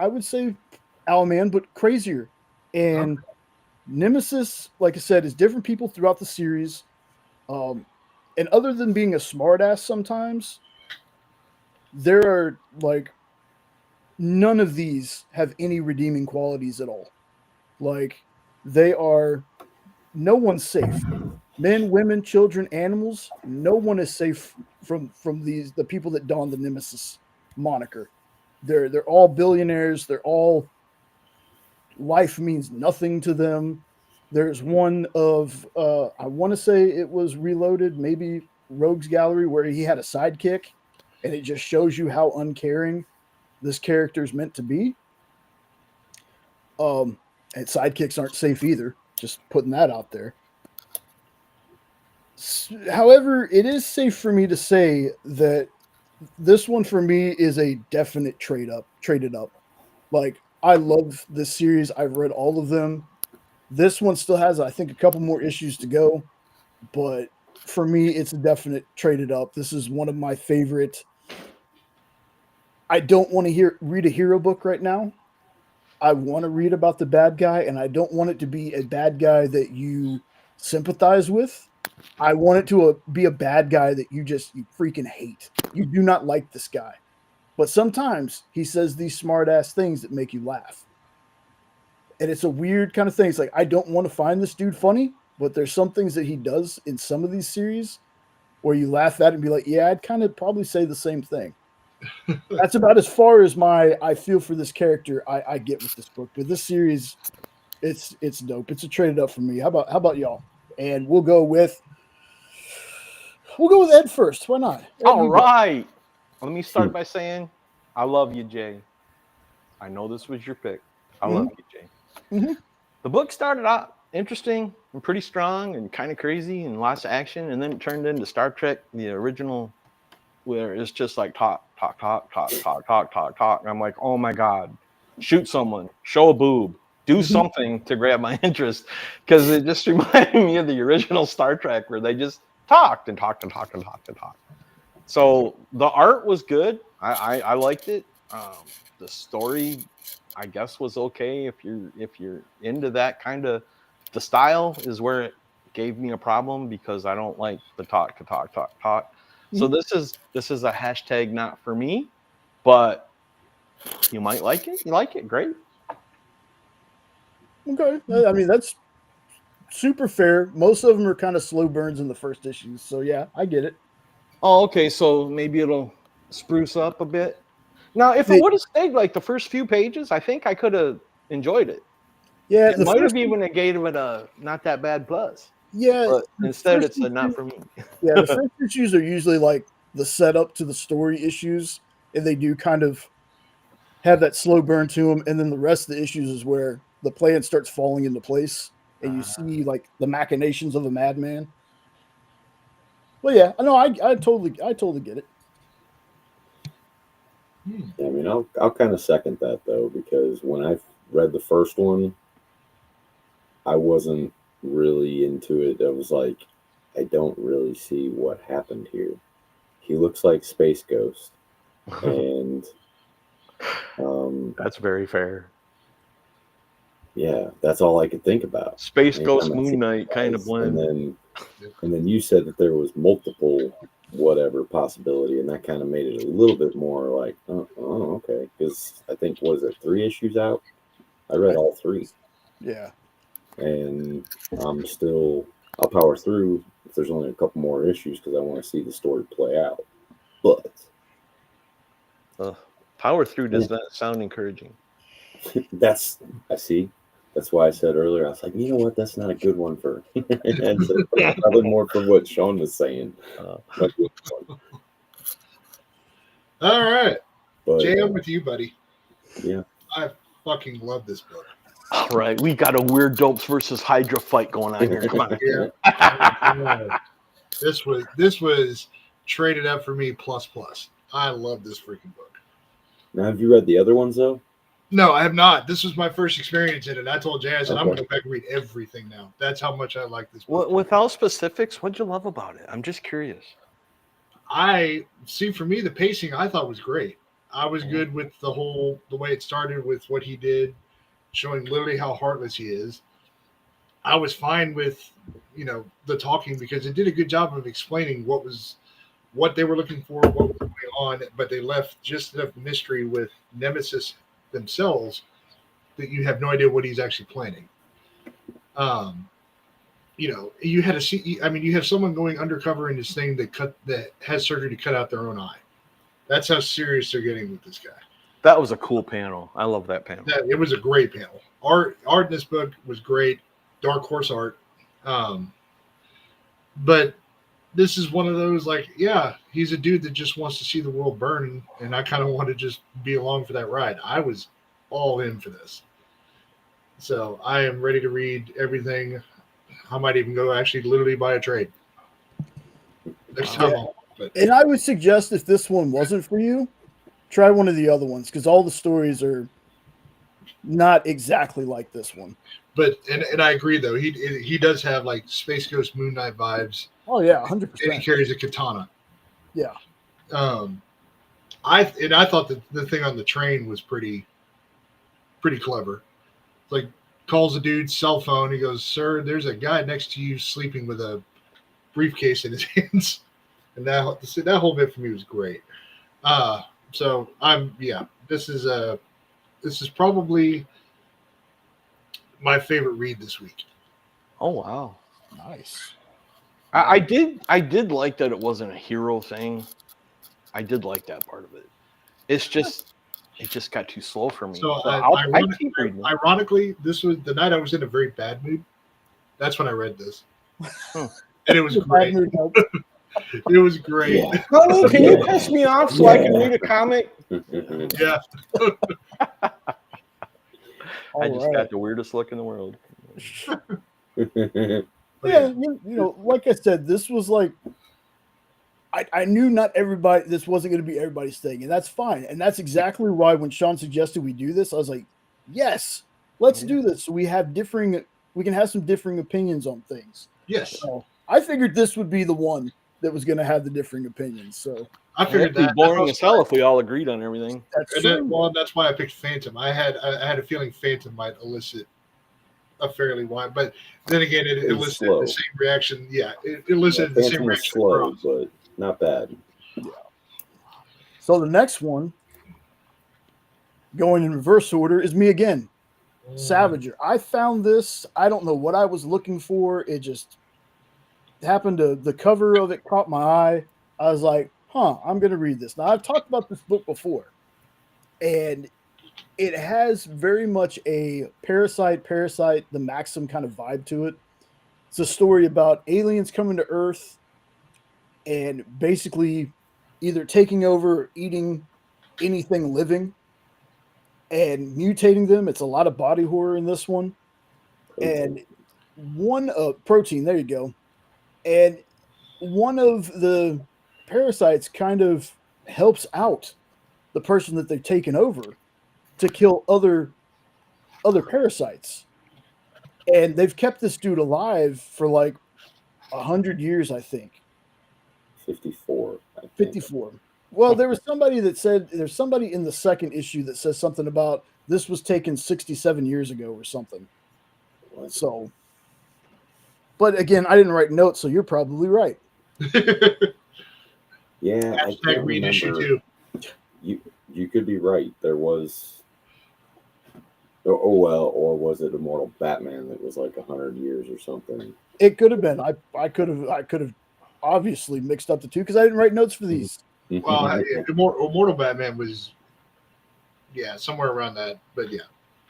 Owlman, but crazier. And Nemesis, like I said, is different people throughout the series. And other than being a smartass sometimes, there are like none of these have any redeeming qualities at all. Like, they are, no one's safe. Men, women, children, animals, no one is safe from the people that don the Nemesis moniker. They're all billionaires. They're all, life means nothing to them. There's one of I want to say it was Reloaded, maybe Rogues Gallery, where he had a sidekick, and it just shows you how uncaring this character is meant to be. And sidekicks aren't safe either. Just putting that out there. However, it is safe for me to say that this one for me is a definite traded up. Like, I love this series. I've read all of them. This one still has, I think, a couple more issues to go, but for me, it's a definite traded up. This is one of my favorite. I don't want to read a hero book right now. I want to read about the bad guy, and I don't want it to be a bad guy that you sympathize with. I want it to be a bad guy that you freaking hate. You do not like this guy. But sometimes he says these smart ass things that make you laugh. And it's a weird kind of thing. It's like, I don't want to find this dude funny, but there's some things that he does in some of these series where you laugh at it and be like, yeah, I'd kind of probably say the same thing. That's about as far as I feel for this character I get with this book. But this series, it's dope. It's a traded up for me. How about y'all? And we'll go with Ed first. Why not? Ed, All right. Let me start by saying, I love you, Jay. I know this was your pick. I love you, Jay. Mm-hmm. The book started out interesting and pretty strong and kind of crazy and lots of action, and then it turned into Star Trek, the original, where it's just like talk. And I'm like, oh my God, shoot someone, show a boob, do something to grab my interest, because it just reminded me of the original Star Trek where they just talked. So the art was good. I liked it. The story, I guess, was okay. If you're into that kind of, the style is where it gave me a problem, because I don't like the talk. So this is a hashtag not for me, but you might like it. You like it, great. Okay, I mean, that's super fair. Most of them are kind of slow burns in the first issues, so yeah, I get it. Oh, okay. So maybe it'll spruce up a bit. Now, if it would have stayed like the first few pages, I think I could have enjoyed it. Yeah, it might have even gave it a not that bad buzz. Yeah, but instead it's a not for me. Yeah, the first issues are usually like the setup to the story issues, and they do kind of have that slow burn to them, and then the rest of the issues is where the plan starts falling into place, and you see like the machinations of a madman. Well, yeah, I know, I totally get it. I mean, I'll kind of second that though, because when I read the first one, I wasn't really into it. I was like, I don't really see what happened here. He looks like Space Ghost, and that's very fair. Yeah, that's all I could think about. Space Ghost Moon Knight kind of blend. And then you said that there was multiple whatever possibility, and that kind of made it a little bit more like, oh okay. Because I think, was it 3 issues out? I read all 3. Yeah. And I'll power through if there's only a couple more issues, because I want to see the story play out. But power through does not sound encouraging. I see. That's why I said earlier, I was like, you know what? That's not a good one for. And so probably more for what Sean was saying. All right. But, Jay, I'm with you, buddy. Yeah. I fucking love this book. All right. We got a WeirDopes versus Hydra fight going on here. Come on. Yeah. This was traded up for me plus. I love this freaking book. Now, have you read the other ones, though? No, I have not. This was my first experience in it. I told Jay, I said, I'm going to go back and read everything now. That's how much I like this book. Without specifics, what'd you love about it? I'm just curious. For me, the pacing I thought was great. I was good with the way it started with what he did, showing literally how heartless he is. I was fine with, the talking, because it did a good job of explaining what they were looking for, what was going on, but they left just enough mystery with Nemesis themselves that you have no idea what he's actually planning. You have someone going undercover in this thing that has surgery to cut out their own eye. That's how serious they're getting with this guy. That was a cool panel. I love that panel. It was a great panel. Art in this book was great. Dark Horse art. But this is one of those like, yeah, he's a dude that just wants to see the world burn, and I kind of want to just be along for that ride. I was all in for this, so I am ready to read everything. I might even go actually literally buy a trade next time. Yeah. And I would suggest if this one wasn't for you, try one of the other ones because all the stories are not exactly like this one. But and I agree though, he does have like Space Ghost Moon Knight vibes. Oh yeah, 100%. And he carries a katana. Yeah. I thought that the thing on the train was pretty clever. Like calls a dude's cell phone. He goes, "Sir, there's a guy next to you sleeping with a briefcase in his hands." And that whole bit for me was great. So this is probably my favorite read this week. Oh wow, nice. I did like that it wasn't a hero thing. I did like that part of it. It just got too slow for me. So ironically, this was the night I was in a very bad mood. That's when I read this, and it was great. It was great. Yeah. Honey, can you piss me off so I can read a comic? Yeah. I just got the weirdest look in the world. Yeah, you know, like I said, this was like I knew not everybody. This wasn't going to be everybody's thing, and that's fine. And that's exactly why when Sean suggested we do this, I was like, "Yes, let's do this." So we can have some differing opinions on things. Yes. So I figured this would be the one that was going to have the differing opinions. So I figured that'd be boring as hell if we all agreed on everything. That's why I picked Phantom. I had a feeling Phantom might elicit a fairly wide, but then again, it elicited the same reaction. Yeah, it elicited the same reaction. Slow, but not bad. Yeah. So the next one, going in reverse order, is me again. Savager. I found this. I don't know what I was looking for. It just happened to, the cover of it caught my eye. I was like, I'm going to read this. Now, I've talked about this book before, and it has very much a Parasite, the Maxim kind of vibe to it. It's a story about aliens coming to Earth and basically either taking over or eating anything living and mutating them. It's a lot of body horror in this one. And protein, there you go. And one of the parasites kind of helps out the person that they've taken over to kill other parasites. And they've kept this dude alive for like 100 years, I think. 54. 54. Well, there was somebody that said, there's somebody in the second issue that says something about this was taken 67 years ago or something. What? So, but again, I didn't write notes, so you're probably right. Yeah, I can't remember. You could be right. There was, or was it Immortal Batman that was like 100 years or something? It could have been. I could have obviously mixed up the two because I didn't write notes for these. Well, Immortal Batman was, somewhere around that. But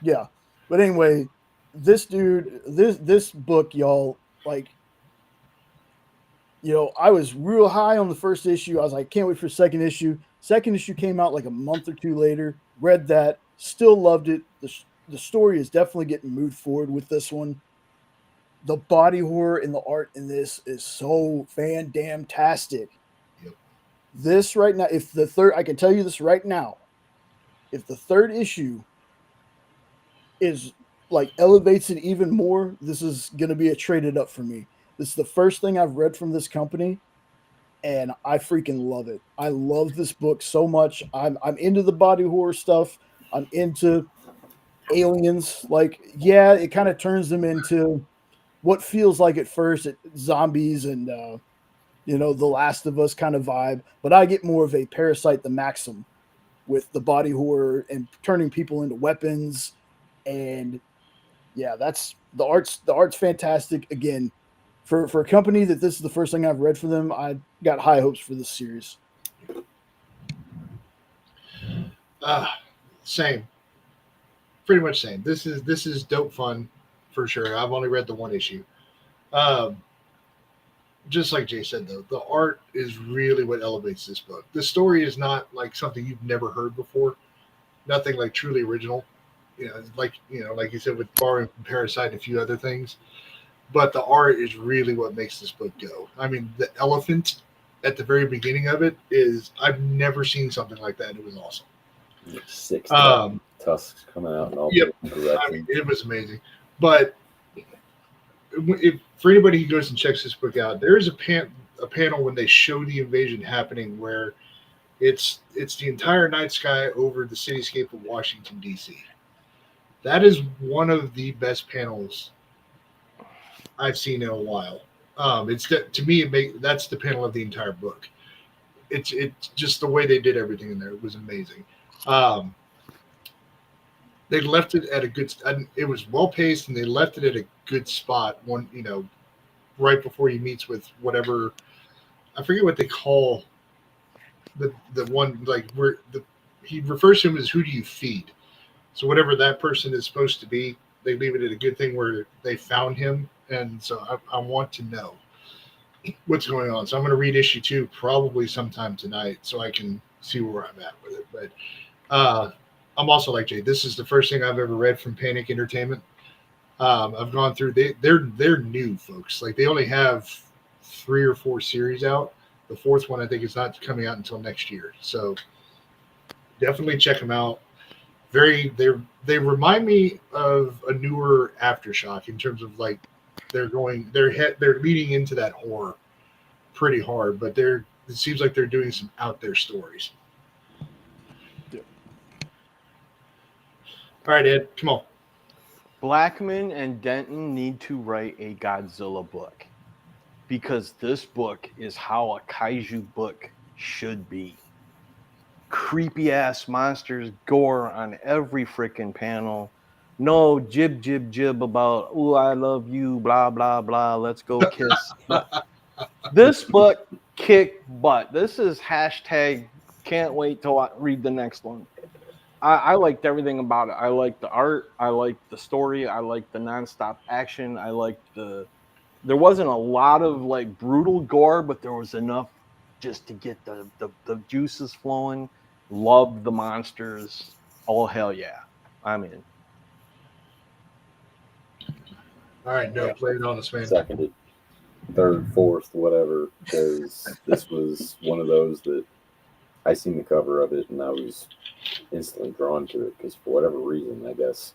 yeah. But anyway, this dude, this book, y'all, like, you know, I was real high on the first issue. I was like, can't wait for the second issue. Second issue came out like a month or two later. Read that, still loved it. The story is definitely getting moved forward with this one. The body horror and the art in this is so fan-damn-tastic. Yep. This right now, I can tell you this right now, if the third issue is like elevates it even more, this is going to be a traded up for me. This is the first thing I've read from this company, and I freaking love it. I love this book so much. I'm into the body horror stuff. I'm into aliens. Like, it kind of turns them into what feels like at first zombies and The Last of Us kind of vibe. But I get more of a Parasite the Maxim with the body horror and turning people into weapons. And that's the art's fantastic. Again, for a company that this is the first thing I've read for them, I got high hopes for this series. Same. Pretty much same. This is dope fun for sure. I've only read the one issue. just like Jay said, though, the art is really what elevates this book. The story is not like something you've never heard before. Nothing like truly original. Like you said, with borrowing from Parasite and a few other things. But the art is really what makes this book go. I mean, the elephant at the very beginning of it is, I've never seen something like that. It was awesome. 6 tusks coming out and all. Yep. I mean, it was amazing. But for anybody who goes and checks this book out, there is a panel when they show the invasion happening where it's the entire night sky over the cityscape of Washington, D.C. That is one of the best panels I've seen in a while. To me, that's the panel of the entire book. It's just the way they did everything in there. It was amazing. They left it at a good. It was well paced, and they left it at a good spot. Right before he meets with whatever, I forget what they call the one, like where he refers to him as, who do you feed? So whatever that person is supposed to be, they leave it at a good thing where they found him, and so I want to know what's going on. So I'm going to read issue 2 probably sometime tonight, so I can see where I'm at with it. But I'm also like Jay. This is the first thing I've ever read from Panic Entertainment. I've gone through. They're new folks. Like, they only have 3 or 4 series out. The 4th one, I think, is not coming out until next year. So definitely check them out. They remind me of a newer Aftershock in terms of, like, they're leading into that horror pretty hard, but it seems like they're doing some out there stories. Yeah. All right, Ed, come on. Blackman and Denton need to write a Godzilla book, because this book is how a kaiju book should be. Creepy ass monsters, gore on every freaking panel. No jib jib jib about, oh, I love you, blah blah blah, let's go kiss. This book kicked butt. This is hashtag can't wait to read the next one. I liked everything about it. I liked the art. I liked the story. I liked the nonstop action. I liked there wasn't a lot of like brutal gore, but there was enough just to get the juices flowing. Loved the monsters. Oh, hell yeah. I'm in. All right, no, play it on us, man. Seconded, third, fourth, whatever, because this was one of those that I seen the cover of it and I was instantly drawn to it, because for whatever reason, I guess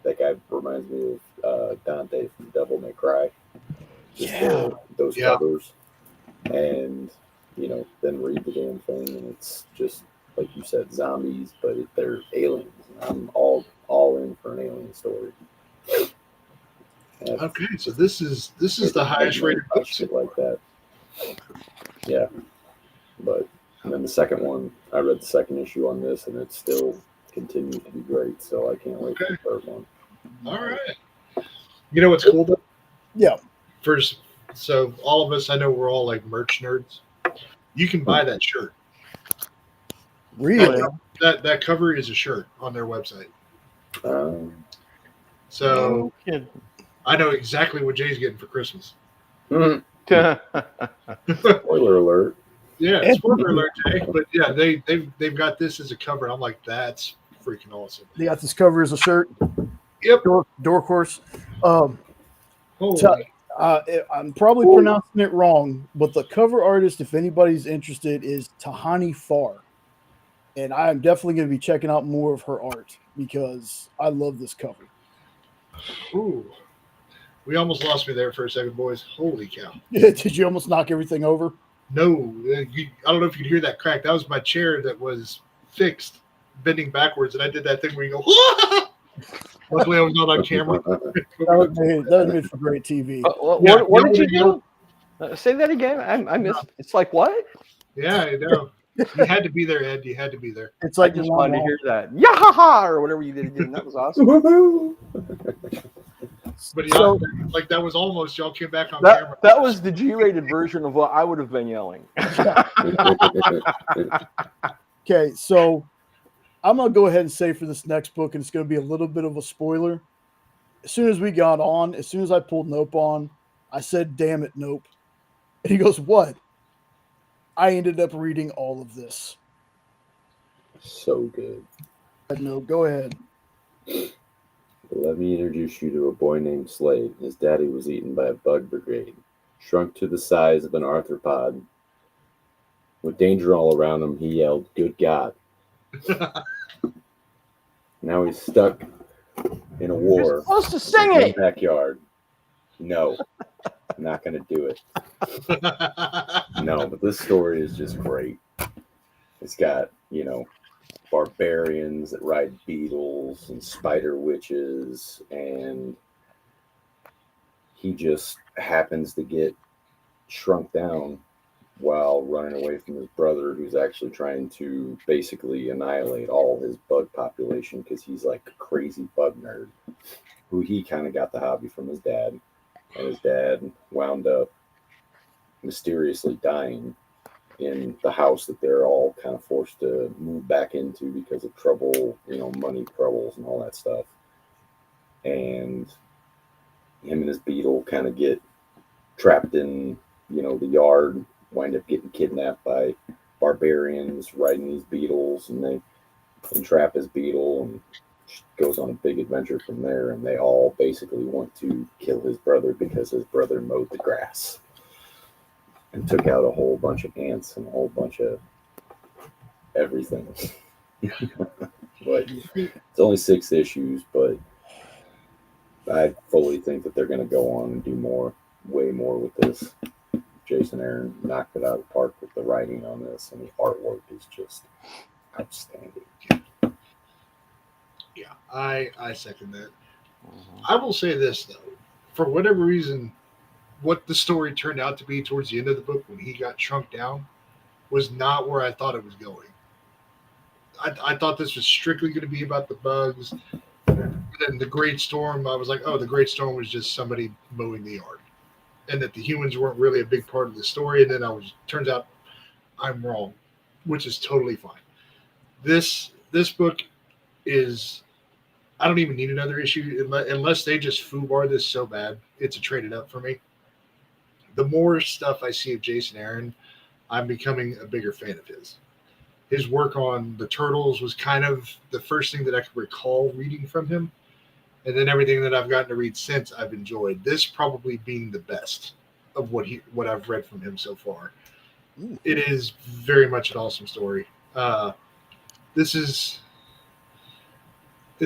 that guy reminds me of Dante from Devil May Cry. Just those covers. And, then read the damn thing, and it's just, like you said, zombies, but they're aliens. I'm all in for an alien story. Okay, so this is the highest rated book. Shit like that. Yeah. But and then the second one, I read the second issue on this, and it still continues to be great. So I can't wait for the third one. All right. You know what's cool though? Yeah. First, so all of us, I know we're all like merch nerds. You can buy that shirt. Really? That cover is a shirt on their website. So I know exactly what Jay's getting for Christmas. Spoiler alert. Yeah, spoiler alert, Jay. But yeah, they've got this as a cover. And I'm like, that's freaking awesome. They got this cover as a shirt. Yep. Door course. Holy. I'm probably pronouncing it wrong, but the cover artist, if anybody's interested, is Tahani Farr. And I am definitely going to be checking out more of her art because I love this cover. Ooh. We almost lost me there for a second, boys. Holy cow. Did you almost knock everything over? No. I don't know if you could hear that crack. That was my chair that was fixed, bending backwards, and I did that thing where you go, ah! Luckily, I was not on camera. That was made for great TV. What did you do? Say that again. I missed. It's like what? Yeah, I know. You had to be there, Ed. You had to be there. It's like I just wanted to hear that. Yahaha! Or whatever you did again. That was awesome. But yeah, like that was almost, y'all came back on camera. That was the G-rated version of what I would have been yelling. Okay, so I'm going to go ahead and say for this next book, and it's going to be a little bit of a spoiler. As soon as we got on, as soon as I pulled Nope on, I said, damn it, Nope. And he goes, what? I ended up reading all of this. So good. No, go ahead. Let me introduce you to a boy named Slade. His daddy was eaten by a bug brigade, shrunk to the size of an arthropod. With danger all around him, he yelled, "Good God." Now he's stuck in a war. You're supposed to sing in it. his backyard. No, I'm not going to do it. No, but this story is just great. It's got, barbarians that ride beetles and spider witches, and he just happens to get shrunk down while running away from his brother, who's actually trying to basically annihilate all his bug population because he's like a crazy bug nerd who he kind of got the hobby from his dad. And his dad wound up mysteriously dying in the house that they're all kind of forced to move back into because of trouble, money troubles and all that stuff. And him and his beetle kind of get trapped in, the yard, wind up getting kidnapped by barbarians riding these beetles, and they entrap his beetle, and goes on a big adventure from there. And they all basically want to kill his brother because his brother mowed the grass and took out a whole bunch of ants and a whole bunch of everything. But it's only 6 issues, but I fully think that they're going to go on and do way more with this. Jason Aaron knocked it out of the park with the writing on this, and the artwork is just outstanding. Yeah, I second that. I will say this, though. For whatever reason, what the story turned out to be towards the end of the book when he got shrunk down was not where I thought it was going. I thought this was strictly going to be about the bugs. And then the Great Storm, I was like, oh, the Great Storm was just somebody mowing the yard. And that the humans weren't really a big part of the story. And then turns out I'm wrong, which is totally fine. This book is, I don't even need another issue unless they just foobar this so bad. It's a trade it up for me. The more stuff I see of Jason Aaron, I'm becoming a bigger fan of his. His work on the Turtles was kind of the first thing that I could recall reading from him. And then everything that I've gotten to read since, I've enjoyed. This probably being the best of what I've read from him so far. It is very much an awesome story. It's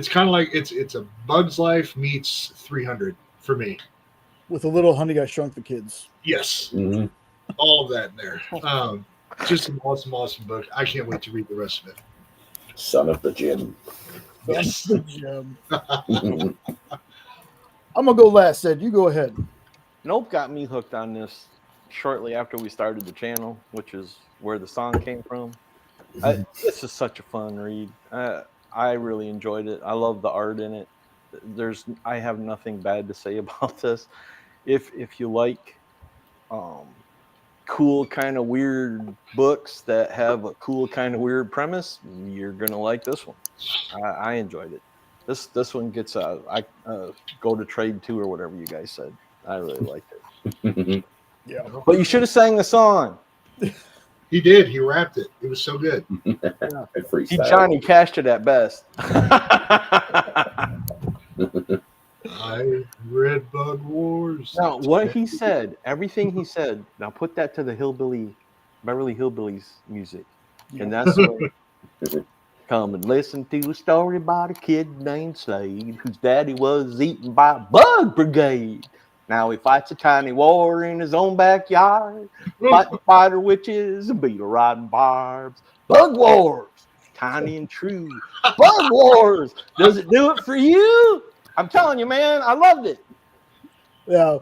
kind of like it's a Bug's Life meets 300 for me. With a little Honey, I Shrunk the Kids. Yes. Mm-hmm. All of that in there. Just an awesome book. I can't wait to read the rest of it. Son of the Gym. Yes. I'm going to go last, Ed. You go ahead. Nope got me hooked on this shortly after we started the channel, which is where the song came from. This is such a fun read. I really enjoyed it. I love the art in it. I have nothing bad to say about this. If you like cool kind of weird books that have a cool kind of weird premise, you're gonna like this one. I enjoyed it. This one gets I go to trade too, or whatever you guys said. I really liked it. Yeah, but you should have sang the song. He did. He rapped it. It was so good. He Johnny cashed it at best. I read Bug Wars. Now, what he said, everything he said, now put that to the Beverly Hillbillies music. Yeah. And that's what, come and listen to a story about a kid named Slade, whose daddy was eaten by a bug brigade. Now he fights a tiny war in his own backyard, fighting spider witches and beetle riding barbs. Bug Wars, tiny and true. Bug Wars, does it do it for you? I'm telling you, man, I loved it. Yeah.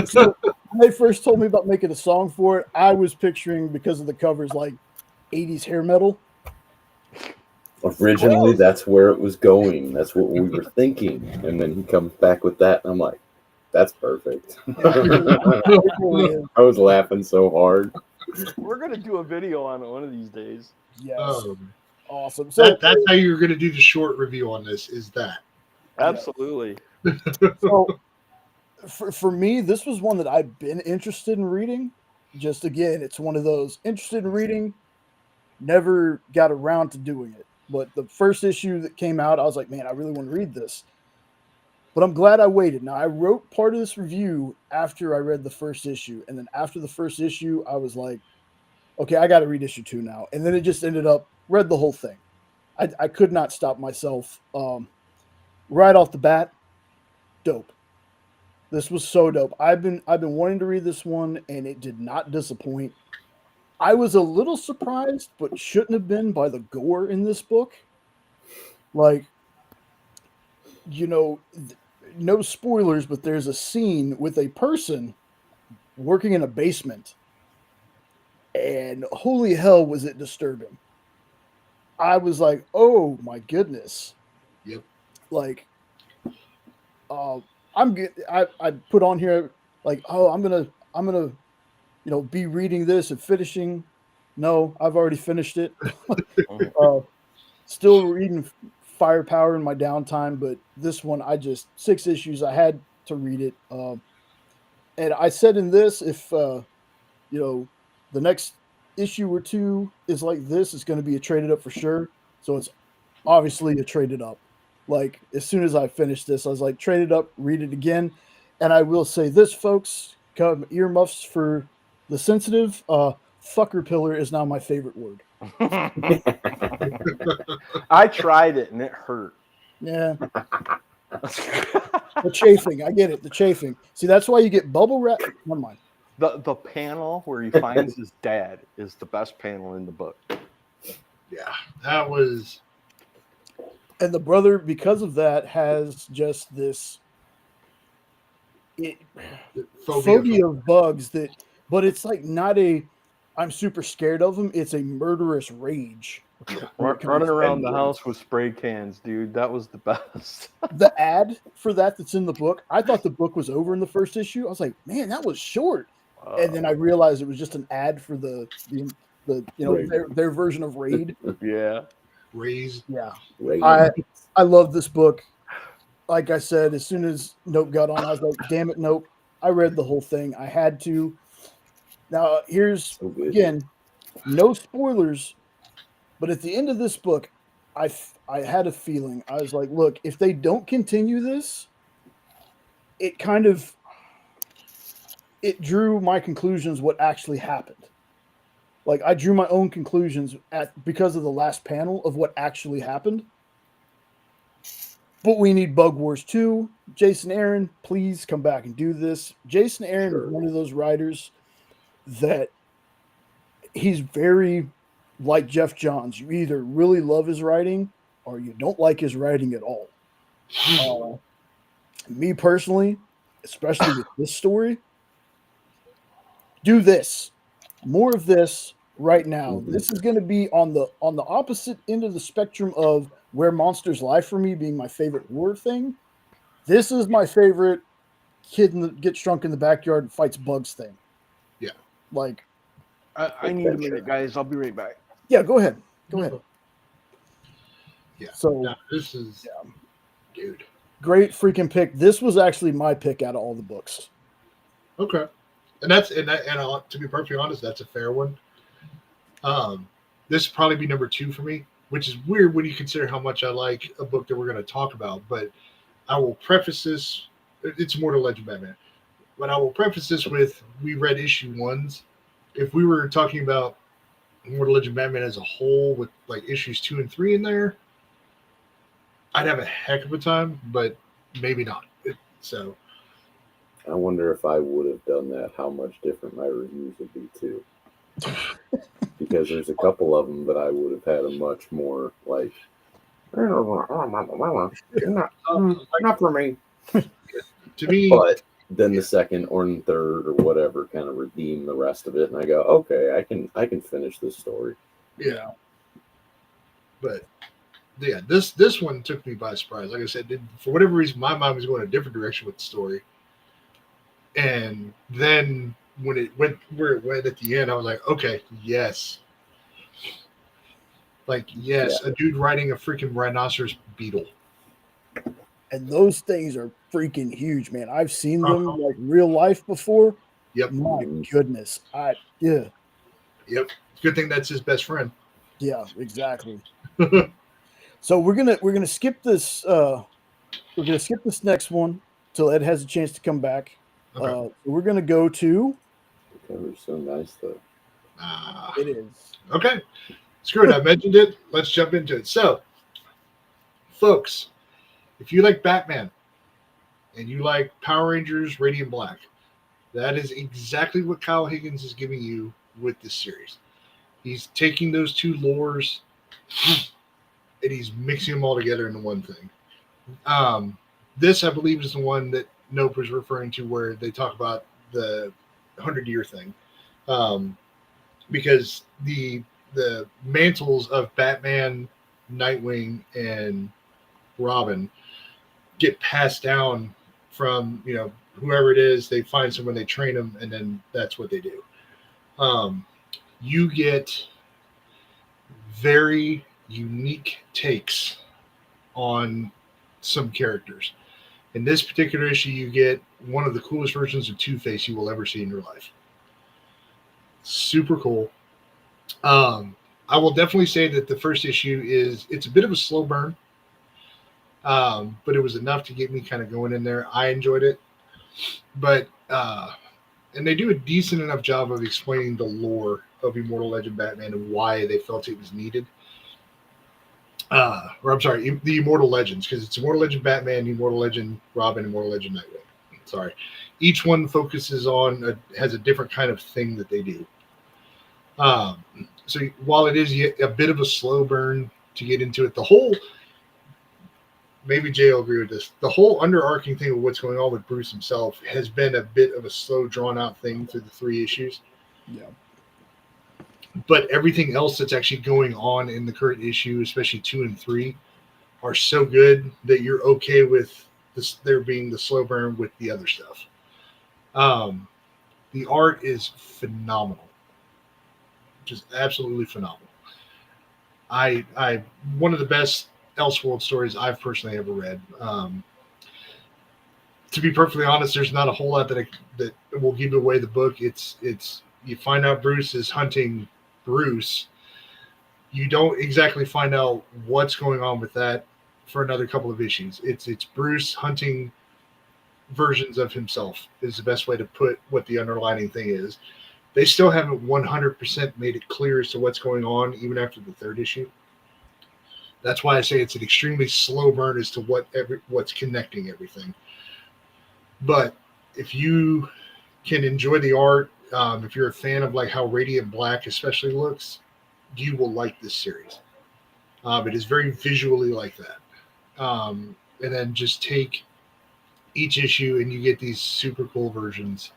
So when they first told me about making a song for it, I was picturing, because of the covers, like 80s hair metal. Originally, that's where it was going. That's what we were thinking. And then he comes back with that, and I'm like, that's perfect. I was laughing so hard. We're going to do a video on it one of these days. Yes. Awesome. So that's how you're going to do the short review on this, is that. Absolutely. So for me, this was one that I've been interested in reading. just again, it's one of those interested in reading, never got around to doing it. But the first issue that came out, I was like, man, I really want to read this. But I'm glad I waited. Now, I wrote part of this review after I read the first issue. And then after the first issue, I was like, okay, I got to read issue 2 now. And then it just ended up, read the whole thing. I could not stop myself. Right off the bat, dope. This was so dope. I've been wanting to read this one, and it did not disappoint. I was a little surprised, but shouldn't have been, by the gore in this book. Like, you know, no spoilers, but there's a scene with a person working in a basement, and holy hell was it disturbing. I was like, oh my goodness. Yep. Like, I put on here like, oh, I'm gonna, you know, be reading this and finishing. No, I've already finished it. Still reading Firepower in my downtime, but this one, 6 issues, I had to read it. And I said in this, if you know, the next issue or 2 is like this, it's going to be a traded up for sure. So it's obviously a traded up. Like, as soon as I finished this, I was like, traded up, read it again. And I will say this, folks, come earmuffs for the sensitive. Fucker pillar is now my favorite word. I tried it and it hurt. Yeah. The chafing. I get it. The chafing. See, that's why you get bubble wrap. Never mind. The panel where he finds his dad is the best panel in the book. Yeah, that was. And the brother, because of that, has just this phobia of bugs that, but it's like not a, I'm super scared of them. It's a murderous rage. Running around the house with spray cans, dude. That was the best. The ad for that's in the book. I thought the book was over in the first issue. I was like, man, that was short. And then I realized it was just an ad for the you know, their version of Raid. Yeah. Raised. Yeah. Raid. I love this book. Like I said, as soon as Nope got on, I was like, damn it, Nope. I read the whole thing. I had to. Now, here's, again, no spoilers, but at the end of this book, I had a feeling. I was like, look, if they don't continue this, it drew my conclusions what actually happened. Like, I drew my own conclusions because of the last panel of what actually happened. But we need Bug Wars 2. Jason Aaron, please come back and do this. Jason Aaron is one of those writers that he's very like Jeff Johns. You either really love his writing or you don't like his writing at all. Me personally, especially with this story, do this. More of this right now. Mm-hmm. This is going to be on the opposite end of the spectrum of Where Monsters Lie for me being my favorite horror thing. This is my favorite kid gets drunk in the backyard and fights bugs thing. Yeah. Like, I need a minute, guys. I'll be right back. Yeah, go ahead. Go ahead. Yeah. So this is, dude, great freaking pick. This was actually my pick out of all the books. Okay. And to be perfectly honest, that's a fair one. This would probably be number 2 for me, which is weird when you consider how much I like a book that we're going to talk about. But I will preface this. It's Mortal Legend Batman. But I will preface this with, we read issue 1s. If we were talking about Mortal Legend Batman as a whole with like issues 2 and 3 in there, I'd have a heck of a time, but maybe not. So I wonder if I would have done that, how much different my reviews would be too. Because there's a couple of them that I would have had a much more like, not for me. To me, but then the second or third or whatever kind of redeem the rest of it, and I go, okay, I can finish this story. Yeah. But yeah, this one took me by surprise. Like I said, for whatever reason, my mind was going a different direction with the story. And then when it went where it went at the end, I was like, okay, yes. Like, yes, a dude riding a freaking rhinoceros beetle. And those things are freaking huge, man. I've seen them like real life before. Yep. My goodness. Yeah. Yep. Good thing that's his best friend. Yeah, exactly. So we're gonna skip this. We're gonna skip this next one till Ed has a chance to come back. Okay. We're gonna go to. The cover's so nice, though. It is. Okay. Screw it. I mentioned it. Let's jump into it. So, folks, if you like Batman and you like Power Rangers Radiant Black, that is exactly what Kyle Higgins is giving you with this series. He's taking those two lores and he's mixing them all together into one thing. This, I believe, is the one that Nope was referring to where they talk about the 100-year thing. Because the mantles of Batman, Nightwing, and Robin get passed down from, whoever it is. They find someone, they train them, and then that's what they do. You get very unique takes on some characters. In this particular issue, you get one of the coolest versions of Two-Face you will ever see in your life. Super cool. I will definitely say that the first issue it's a bit of a slow burn, but it was enough to get me kind of going in there. I enjoyed it, but and they do a decent enough job of explaining the lore of Immortal Legend Batman and why they felt it was needed. Or I'm sorry, the Immortal Legends, because it's Immortal Legend Batman, Immortal Legend Robin, Immortal Legend Nightwing. Sorry, each one focuses on has a different kind of thing that they do. So while it is a bit of a slow burn to get into it, the whole, maybe Jay will agree with this, the whole underarching thing of what's going on with Bruce himself has been a bit of a slow, drawn-out thing through the 3 issues. Yeah. But everything else that's actually going on in the current issue, especially 2 and 3, are so good that you're okay with this, there being the slow burn with the other stuff. The art is phenomenal. Just absolutely phenomenal. I one of the best Elseworld stories I've personally ever read. To be perfectly honest, there's not a whole lot that will give away the book. It's you find out Bruce is hunting Bruce. You don't exactly find out what's going on with that for another couple of issues. It's Bruce hunting versions of himself is the best way to put what the underlining thing is. They still haven't 100% made it clear as to what's going on, even after the 3rd issue. That's why I say it's an extremely slow burn as to what's connecting everything. But if you can enjoy the art, if you're a fan of like how Radiant Black especially looks, you will like this series. It is very visually like that. And then just take each issue and you get these super cool versions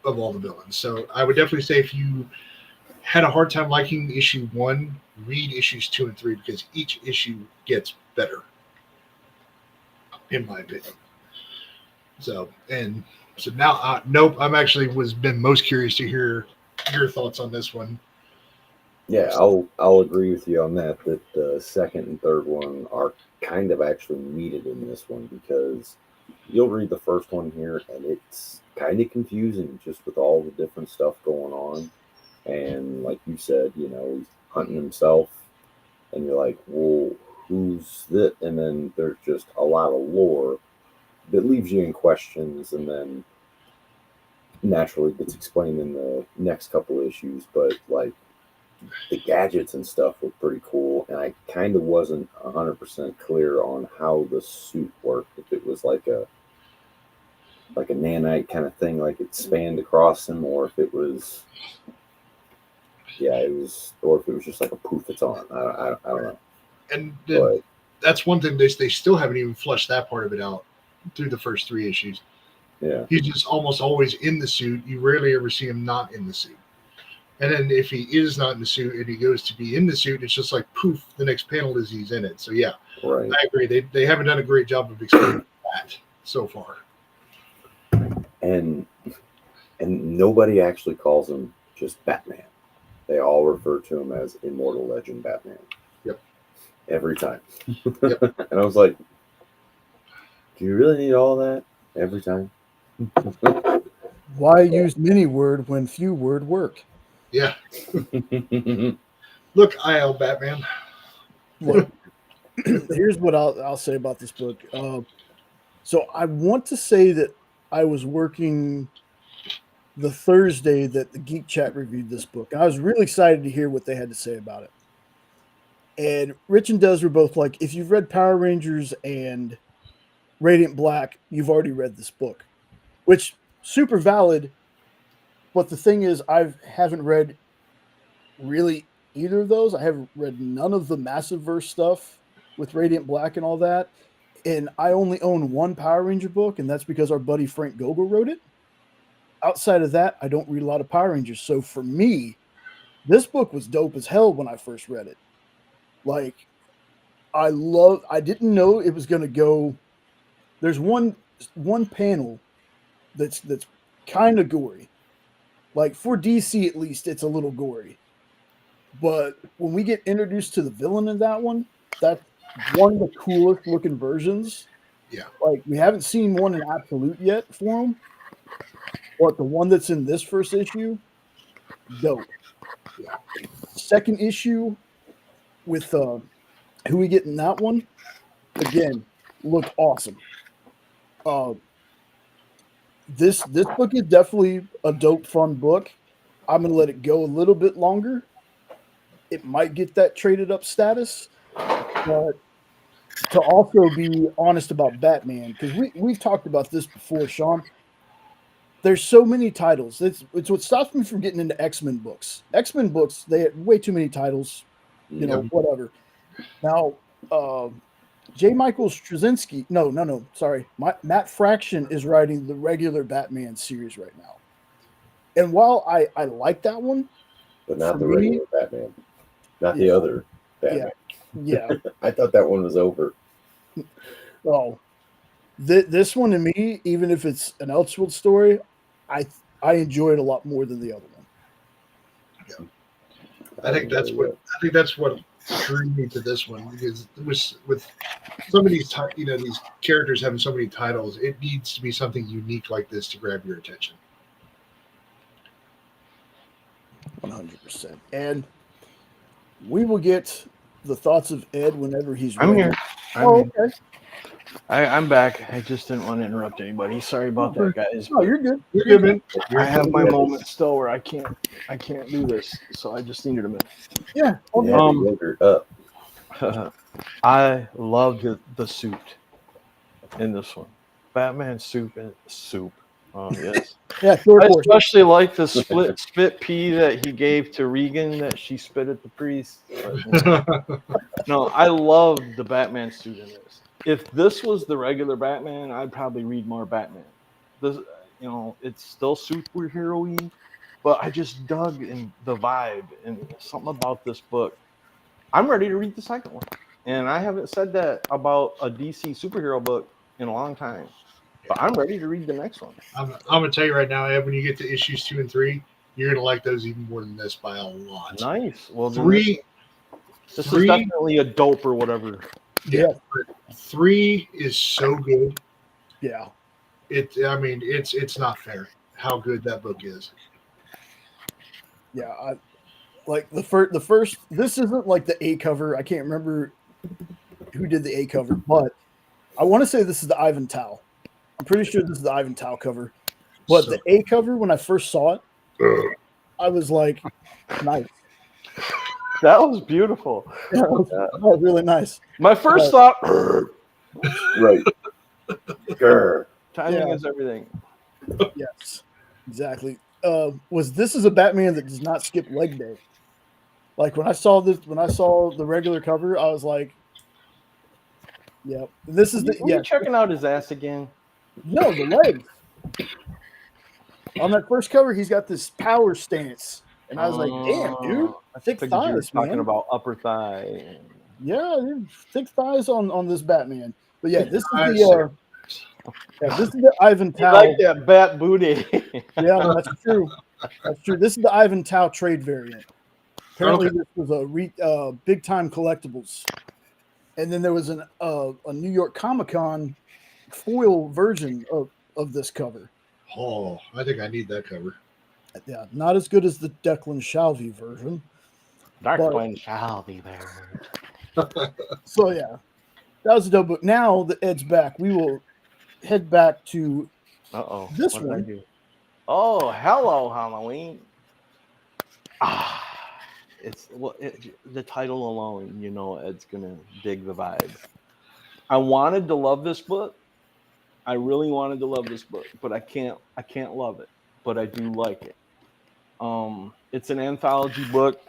of all the villains. So I would definitely say if you had a hard time liking issue 1, read issues 2 and 3 because each issue gets better, in my opinion. So now, Nope, I'm actually been most curious to hear your thoughts on this one. Yeah, I'll agree with you on that. That the 2nd and 3rd one are kind of actually needed in this one because you'll read the first one here and it's kind of confusing just with all the different stuff going on. And like you said, he's hunting himself and you're like, well, who's that? And then there's just a lot of lore that leaves you in questions and then naturally gets explained in the next couple issues. But like the gadgets and stuff were pretty cool. And I kind of wasn't 100% clear on how the suit worked. If it was like a nanite kind of thing, like it spanned across him, or if it was, or if it was just like a poof it's on. I don't know. And that's one thing they still haven't even fleshed that part of it out through the first 3 issues. Yeah, he's just almost always in the suit. You rarely ever see him not in the suit. And then if he is not in the suit and he goes to be in the suit, it's just like poof, the next panel is he's in it. So yeah, right. I agree. They haven't done a great job of explaining that so far. And nobody actually calls him just Batman. They all refer to him as Immortal Legend Batman. Yep. Every time. Yep. And I was like, do you really need all that every time? Why use many word when few word work? Yeah. Look, IL Batman. Look, here's what I'll say about this book. So I want to say that I was working the Thursday that the Geek Chat reviewed this book. I was really excited to hear what they had to say about it. And Rich and Des were both like, if you've read Power Rangers and Radiant Black, you've already read this book, which super valid. But the thing is, I haven't read really either of those. I haven't read none of the Massive-verse stuff with Radiant Black and all that. And I only own one Power Ranger book, and that's because our buddy Frank Gogol wrote it. Outside of that, I don't read a lot of Power Rangers. So for me, this book was dope as hell when I first read it. Like, I didn't know it was going to go. There's one panel that's kind of gory. Like, for DC at least, it's a little gory. But when we get introduced to the villain in that one, that's one of the coolest looking versions. Yeah. Like, we haven't seen one in Absolute yet for him. But the one that's in this first issue, dope. Yeah. Second issue with who we get in that one, again, looked awesome. This book is definitely a dope, fun book. I'm gonna let it go a little bit longer. It might get that traded up status, but to also be honest about Batman, because we've talked about this before, Sean. There's so many titles. It's what stops me from getting into X-Men books. X-Men books, they have way too many titles. You know, whatever. Now, J. Michael Straczynski, sorry. Matt Fraction is writing the regular Batman series right now. And while I like that one, but not the regular Batman. Not the other Batman. Yeah. I thought that one was over. Oh, this one to me, even if it's an Elseworld story, I enjoy it a lot more than the other one. Yeah. I think that's what drew me to this one, because it was with some of these these characters having so many titles, it needs to be something unique like this to grab your attention. 100%. And we will get the thoughts of Ed whenever he's ready. I'm here. Okay. I'm back. I just didn't want to interrupt anybody. Sorry about that, guys. No, you're good. You're good, man. I have my moment still where I can't do this, so I just needed a minute. Yeah. Up. I loved the suit in this one. Batman suit and soup. Yes. Yeah. I especially like the spit pea that he gave to Regan that she spit at the priest. No, I love the Batman suit in this. If this was the regular Batman, I'd probably read more Batman. This, it's still superhero-y, but I just dug in the vibe and something about this book. I'm ready to read the second one, and I haven't said that about a DC superhero book in a long time. But I'm ready to read the next one. I'm gonna tell you right now, Ed, when you get to issues 2 and 3, you're gonna like those even more than this by a lot. Nice. Well, 3. This is definitely a dope or whatever. Yeah. 3 is so good. Yeah. It's not fair how good that book is. Yeah. I like the first. This isn't like the A cover. I can't remember who did the A cover, but I want to say this is the Ivan Tao. I'm pretty sure this is the Ivan Tao cover. But the A cover, when I first saw it, I was like, nice. That was beautiful. Yeah, that was really nice. My first thought, right. Timing is everything. Yes, exactly. This is a Batman that does not skip leg day. Like when I saw the regular cover, I was like, "Yep, this is you checking out his ass again." No, the legs. On that first cover, he's got this power stance, and I was like, "Damn, dude, thick thighs, man." Talking about upper thigh. Yeah, dude, thick thighs on this Batman. But yeah, this is the Ivan Tao. You like that bat booty? Yeah, that's true. That's true. This is the Ivan Tao trade variant. Apparently, this was a big time collectibles, and then there was a New York Comic Con foil version of this cover. Oh, I think I need that cover. Yeah, not as good as the Declan Shalvey version. Darkland shall be there. So yeah, that was a dope book. Now that Ed's back, we will head back to Uh-oh. this What did I one. do? Oh, hello, Halloween. Ah, the title alone, you know, Ed's gonna dig the vibe. I wanted to love this book. I really wanted to love this book, but I can't love it. But I do like it. It's an anthology book.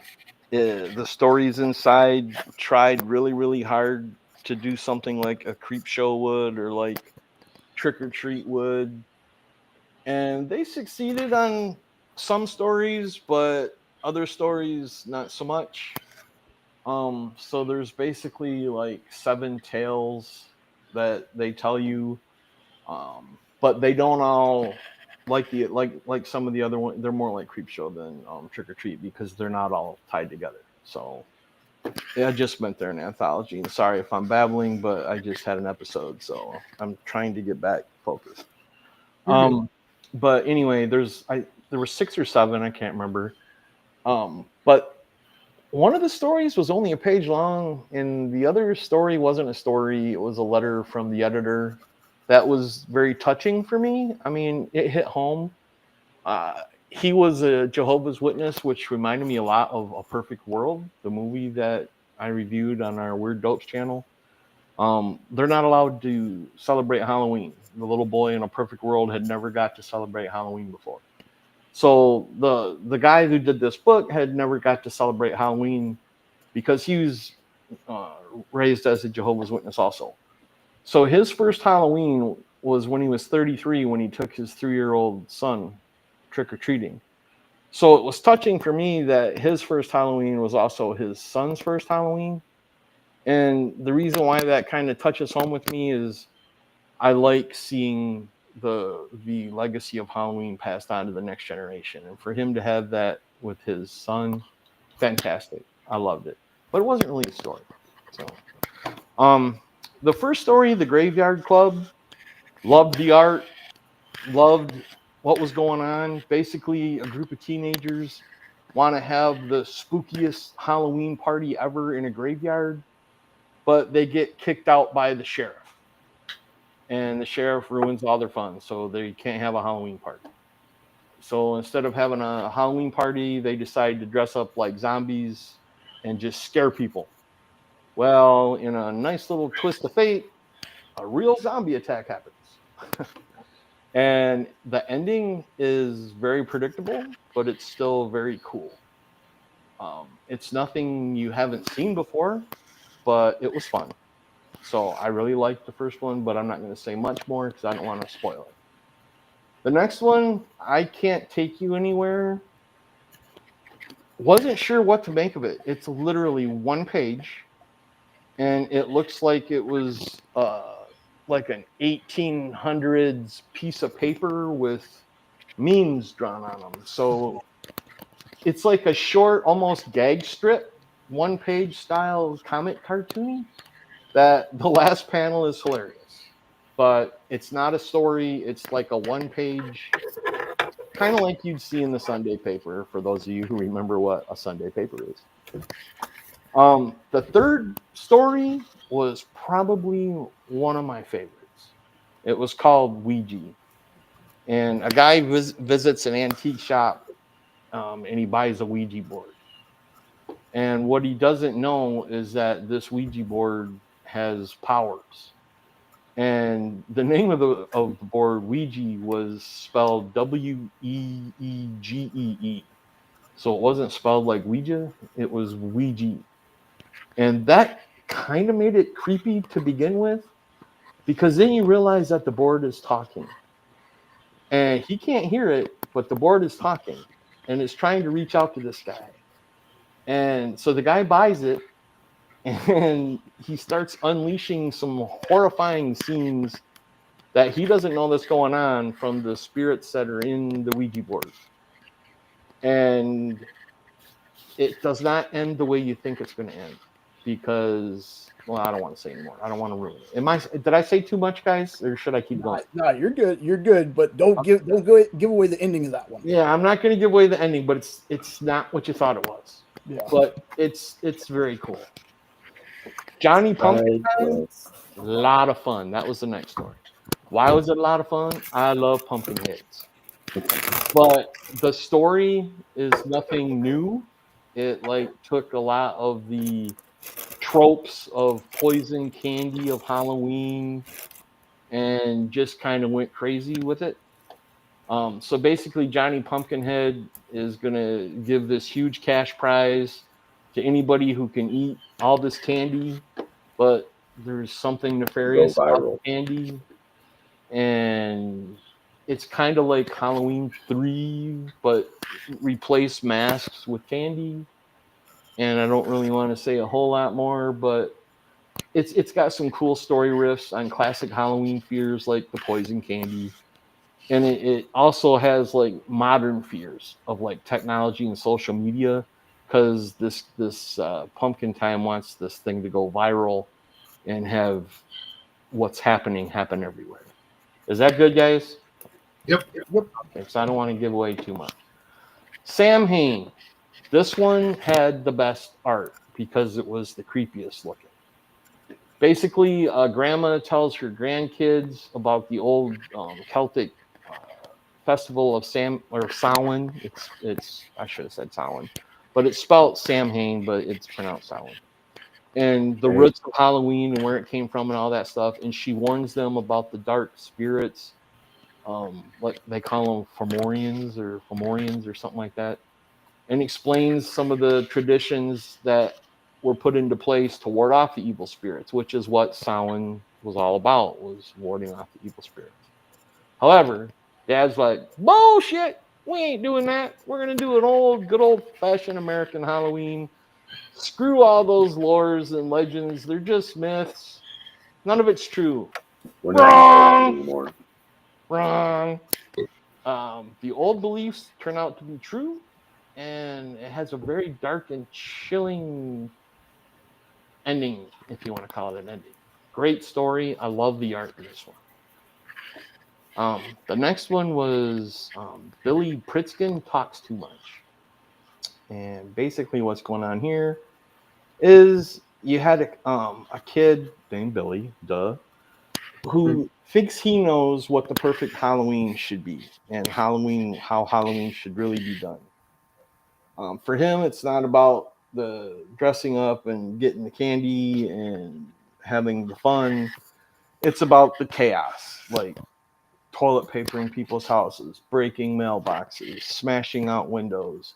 The stories inside tried really, really hard to do something like a Creep Show would or like Trick or Treat would. And they succeeded on some stories, but other stories not so much. So there's basically like 7 tales that they tell you, but they don't all like some of the other ones. They're more like Creep Show than Trick or Treat because they're not all tied together. So yeah, I just meant they're an anthology. And sorry if I'm babbling, but I just had an episode, so I'm trying to get back focused. But anyway, there were 6 or 7, I can't remember. But one of the stories was only a page long, and the other story wasn't a story. It was a letter from the editor that was very touching for me. I mean, it hit home. He was a Jehovah's Witness, which reminded me a lot of A Perfect World, the movie that I reviewed on our WeirDopes channel. They're not allowed to celebrate Halloween. The little boy in A Perfect World had never got to celebrate Halloween before. So the guy who did this book had never got to celebrate Halloween because he was raised as a Jehovah's Witness also. So his first Halloween was when he was 33, when he took his 3-year-old son trick-or-treating. So it was touching for me that his first Halloween was also his son's first Halloween. And the reason why that kind of touches home with me is I like seeing the legacy of Halloween passed on to the next generation. And for him to have that with his son, fantastic. I loved it. But it wasn't really a story. So the first story, The Graveyard Club, loved the art, loved what was going on. Basically, a group of teenagers want to have the spookiest Halloween party ever in a graveyard, but they get kicked out by the sheriff. And the sheriff ruins all their fun, so they can't have a Halloween party. So instead of having a Halloween party, they decide to dress up like zombies and just scare people. Well, in a nice little twist of fate, a real zombie attack happens. And the ending is very predictable, but it's still very cool. It's nothing you haven't seen before, but it was fun. So I really liked the first one, but I'm not going to say much more because I don't want to spoil it. The next one, I Can't Take You Anywhere. Wasn't sure what to make of it. It's literally 1 page, and it looks like it was like an 1800s piece of paper with memes drawn on them. So it's like a short, almost gag strip, 1 page style comic cartoony that the last panel is hilarious. But it's not a story. It's like a 1 page, kind of like you'd see in the Sunday paper, for those of you who remember what a Sunday paper is. The third story was probably one of my favorites. It was called Ouija. And a guy visits an antique shop, and he buys a Ouija board. And what he doesn't know is that this Ouija board has powers. And the name of the board, Ouija, was spelled Weegee. So it wasn't spelled like Ouija, it was Ouija. And that kind of made it creepy to begin with, because then you realize that the board is talking. And he can't hear it, but the board is talking. And it's trying to reach out to this guy. And so the guy buys it, and he starts unleashing some horrifying scenes that he doesn't know that's going on from the spirits that are in the Ouija board. And it does not end the way you think it's going to end. because, well, I don't want to say anymore. I don't want to ruin it. Did I say too much, guys, or should I keep going? No, you're good. You're good, but don't give away the ending of that one. Yeah, I'm not going to give away the ending, but it's not what you thought it was. Yeah. But it's very cool. Johnny Pumpkinhead, a lot of fun. That was the next story. Why was it a lot of fun? I love Pumpkinheads. But the story is nothing new. It like took a lot of the tropes of poison candy of Halloween and just kind of went crazy with it. So basically, Johnny Pumpkinhead is going to give this huge cash prize to anybody who can eat all this candy, but there's something nefarious about the candy. And it's kind of like Halloween 3, but replace masks with candy. And I don't really want to say a whole lot more, but it's got some cool story riffs on classic Halloween fears like the poison candy. And it also has like modern fears of like technology and social media, because this Pumpkin Time wants this thing to go viral and have what's happening happen everywhere. Is that good, guys? Yep. Okay, so I don't want to give away too much. Sam Hain. This one had the best art because it was the creepiest looking. Basically, grandma tells her grandkids about the old Celtic festival of Samhain. It's I should have said Samhain, but it's spelled Samhain, but it's pronounced Samhain. And the roots of Halloween and where it came from and all that stuff. And she warns them about the dark spirits, what they call them, Fomorians or something like that, and explains some of the traditions that were put into place to ward off the evil spirits, which is what Samhain was all about, was warding off the evil spirits. However, Dad's like, bullshit, we ain't doing that. We're going to do an good old-fashioned American Halloween. Screw all those lores and legends. They're just myths. None of it's true. We're not anymore. Wrong. The old beliefs turn out to be true, and it has a very dark and chilling ending, if you want to call it an ending. Great story. I love the art in this one. The next one was Billy Pritzkin Talks Too Much. And basically what's going on here is you had a kid named Billy, who thinks he knows what the perfect Halloween should be and how Halloween should really be done. For him, it's not about the dressing up and getting the candy and having the fun. It's about the chaos, like toilet paper in people's houses, breaking mailboxes, smashing out windows.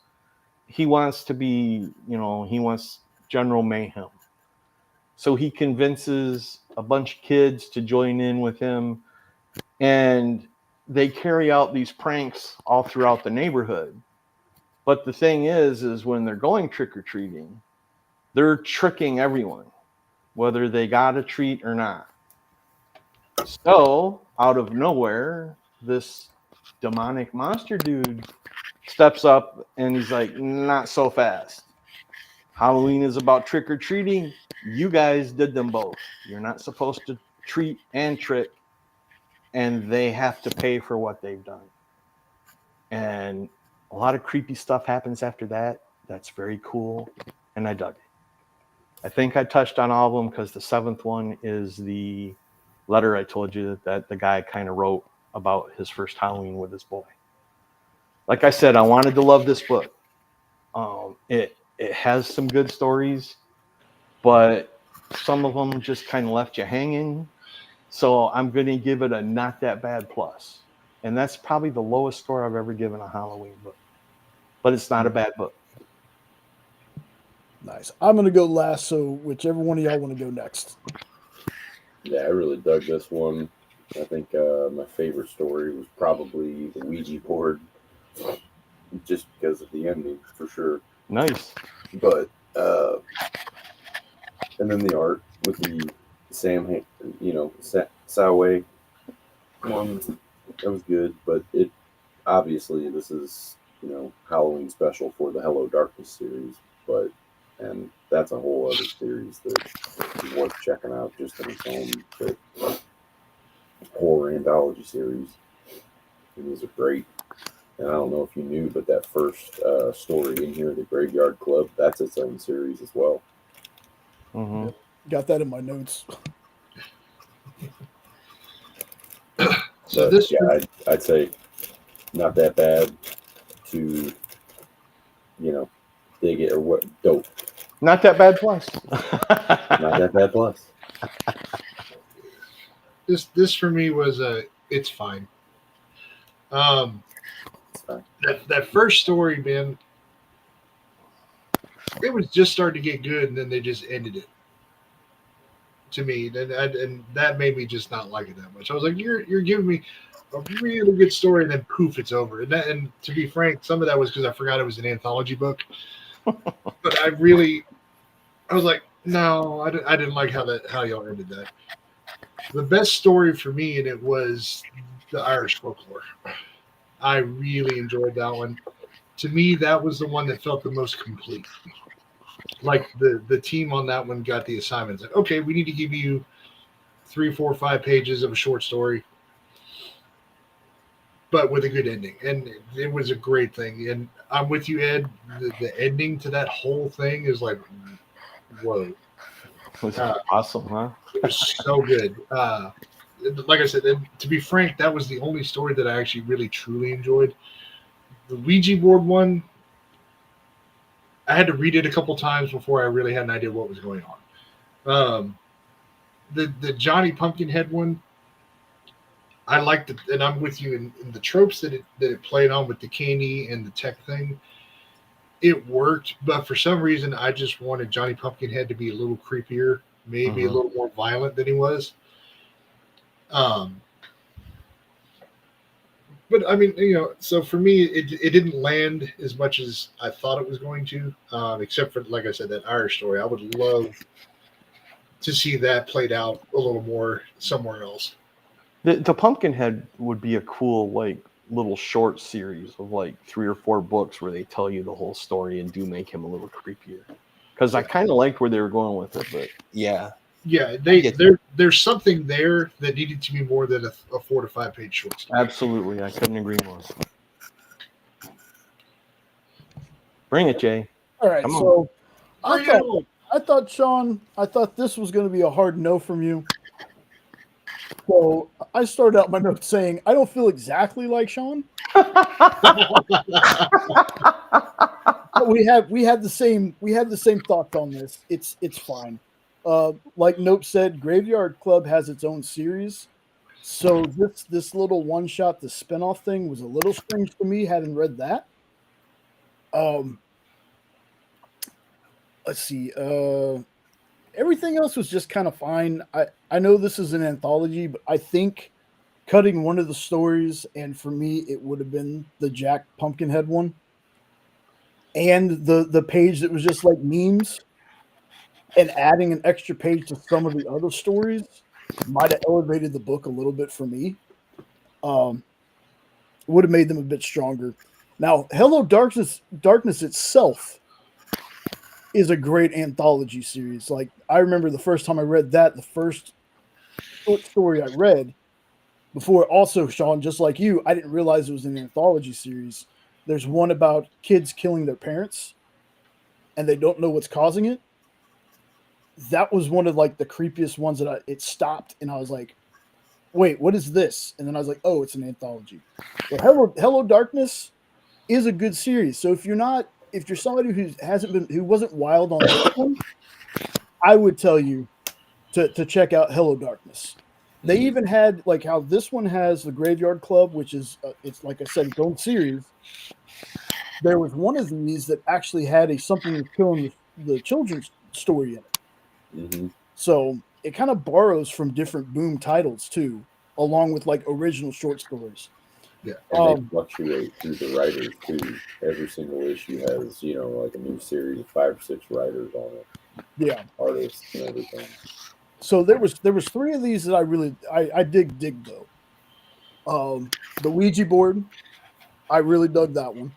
He wants to be, he wants general mayhem. So he convinces a bunch of kids to join in with him, and they carry out these pranks all throughout the neighborhood. But the thing is when they're going trick-or-treating, they're tricking everyone, whether they got a treat or not. So, out of nowhere, this demonic monster dude steps up and he's like, not so fast. Halloween is about trick-or-treating. You guys did them both. You're not supposed to treat and trick, and they have to pay for what they've done. And a lot of creepy stuff happens after that. That's very cool, and I dug it. I think I touched on all of them because the seventh one is the letter I told you that the guy kind of wrote about his first Halloween with his boy. Like I said, I wanted to love this book. It has some good stories, but some of them just kind of left you hanging. So I'm going to give it a not that bad plus. And that's probably the lowest score I've ever given a Halloween book. But it's not a bad book. Nice. I'm going to go last, so whichever one of y'all want to go next. Yeah, I really dug this one. I think my favorite story was probably the Ouija board, just because of the ending, for sure. Nice. But, and then the art with the Sam, Saway one, that was good. But it, obviously, this is, Halloween special for the Hello Darkness series. But and that's a whole other series that is worth checking out just in its own. But horror anthology series. These are great. And I don't know if you knew, but that first story in here, The Graveyard Club, that's its own series as well. Mm-hmm. Got that in my notes. So But, this, yeah, I'd say not that bad to, dig it or what dope. Not that bad plus. Not that bad plus. this for me was it's fine. It's fine. That first story, man, it was just starting to get good, and then they just ended it. To me, and that made me just not like it that much. I was like, you're giving me a really good story, and then poof, it's over. And to be frank, some of that was because I forgot it was an anthology book. But I was like, no, I didn't like how y'all ended that. The best story for me in it was the Irish folklore. I really enjoyed that one. To me, that was the one that felt the most complete. Like the team on that one got the assignment. Like, okay, we need to give you 3, 4, 5 pages of a short story, but with a good ending. And it was a great thing. And I'm with you, Ed. The ending to that whole thing is like, whoa. Was awesome, huh? It was so good. Like I said, to be frank, that was the only story that I actually really truly enjoyed. The Ouija board one, I had to read it a couple times before I really had an idea what was going on. The Johnny Pumpkinhead one, I liked it, and I'm with you in the tropes that it played on with the candy and the tech thing. It worked, but for some reason, I just wanted Johnny Pumpkinhead to be a little creepier, maybe a little more violent than he was. But I mean, so for me, it didn't land as much as I thought it was going to, except for, like I said, that Irish story. I would love to see that played out a little more somewhere else. The Pumpkinhead would be a cool, like, little short series of like 3 or 4 books where they tell you the whole story and do make him a little creepier. Because I kind of liked where they were going with it, but yeah. Yeah, there's something there that needed to be more than a 4 to 5 page short story. Absolutely, I couldn't agree more. Bring it, Jay. All right, Come so on. I thought, Sean, this was going to be a hard no from you. So I started out my notes saying I don't feel exactly like Sean. we had the same thoughts on this. It's fine. Like Nope said, Graveyard Club has its own series. So this little one shot, the spinoff thing was a little strange to me, having read that. Let's see. Everything else was just kind of fine. I know this is an anthology, but I think cutting one of the stories, and for me, it would have been the Jack Pumpkinhead one, and the page that was just like memes, and adding an extra page to some of the other stories might have elevated the book a little bit for me. Would have made them a bit stronger. Now, Hello Darkness itself is a great anthology series. Like, I remember the first time I read that, the first short story I read, before also, Sean, just like you, I didn't realize it was an anthology series. There's one about kids killing their parents, and they don't know what's causing it. That was one of like the creepiest ones that it stopped, and I was like, wait, what is this? And then I was like, oh, it's an anthology. Well, Hello Darkness is a good series. So if you're somebody who wasn't wild on this one, I would tell you to check out Hello Darkness. They even had, like how this one has the Graveyard Club, which is it's like I said, its own series. There was one of these that actually had a Something Is Killing the Children's story in it. Mm-hmm. So it kind of borrows from different Boom titles too, along with like original short stories. Yeah, and they fluctuate through the writers too. Every single issue has, like a new series of 5 or 6 writers on it. Yeah, artists and everything. So there was 3 of these that I dig though. The Ouija board, I really dug that one.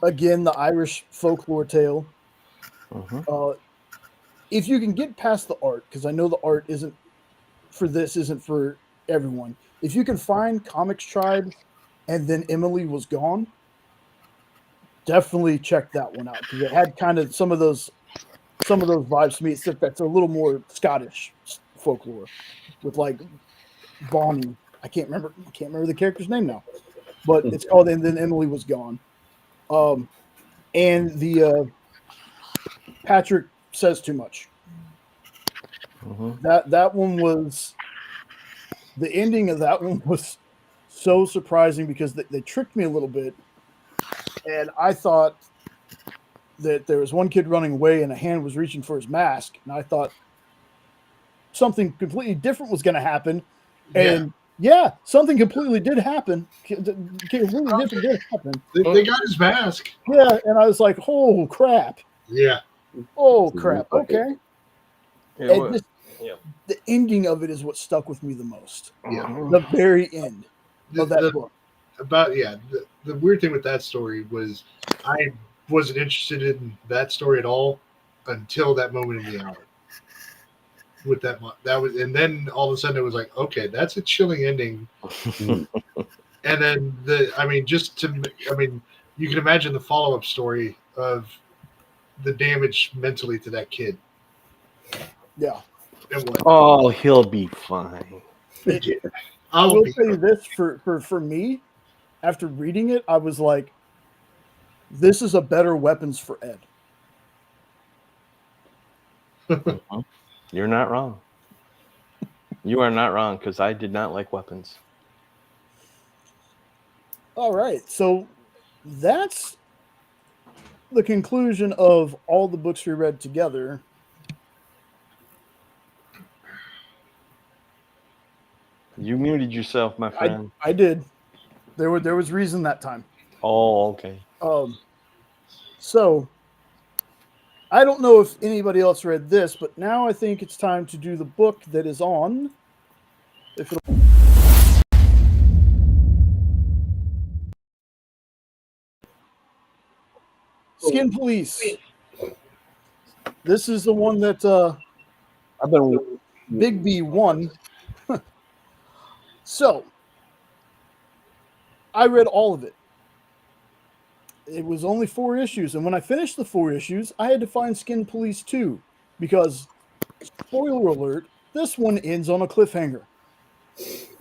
Again, the Irish folklore tale. If you can get past the art, because I know the art isn't for everyone. If you can find Comics Tribe and then Emily Was Gone, definitely check that one out because it had kind of some of those vibes to me, except that's a little more Scottish folklore with like Bonnie. I can't remember the character's name now, but it's called And Then Emily Was Gone. And the Patrick Says Too Much. That one was, the ending of that one was so surprising because they tricked me a little bit, and I thought that there was one kid running away and a hand was reaching for his mask, and I thought something completely different was going to happen, and something completely did happen. Completely different did happen. They got his mask. Yeah, and I was like, "Oh crap!" Yeah. Oh crap! Okay. Yeah, The ending of it is what stuck with me the most. Yeah. The very end of that book. The weird thing with that story was I wasn't interested in that story at all until that moment in the hour. With that was, and then all of a sudden it was like, okay, that's a chilling ending. And then you can imagine the follow-up story of the damage mentally to that kid. Yeah. Oh, he'll be fine. I will tell you this, for me, after reading it, I was like, this is a better Weapons for Ed. You're not wrong. You are not wrong, because I did not like Weapons. All right. So that's the conclusion of all the books we read together. You muted yourself, my friend. I did. There was reason that time. Oh, okay. So I don't know if anybody else read this, but now I think it's time to do the book that is on. Skin Police. This is the one that I've been Big B won. So I read all of it. It was only 4 issues, and when I finished the 4 issues, I had to find Skin Police 2 because, spoiler alert, this one ends on a cliffhanger.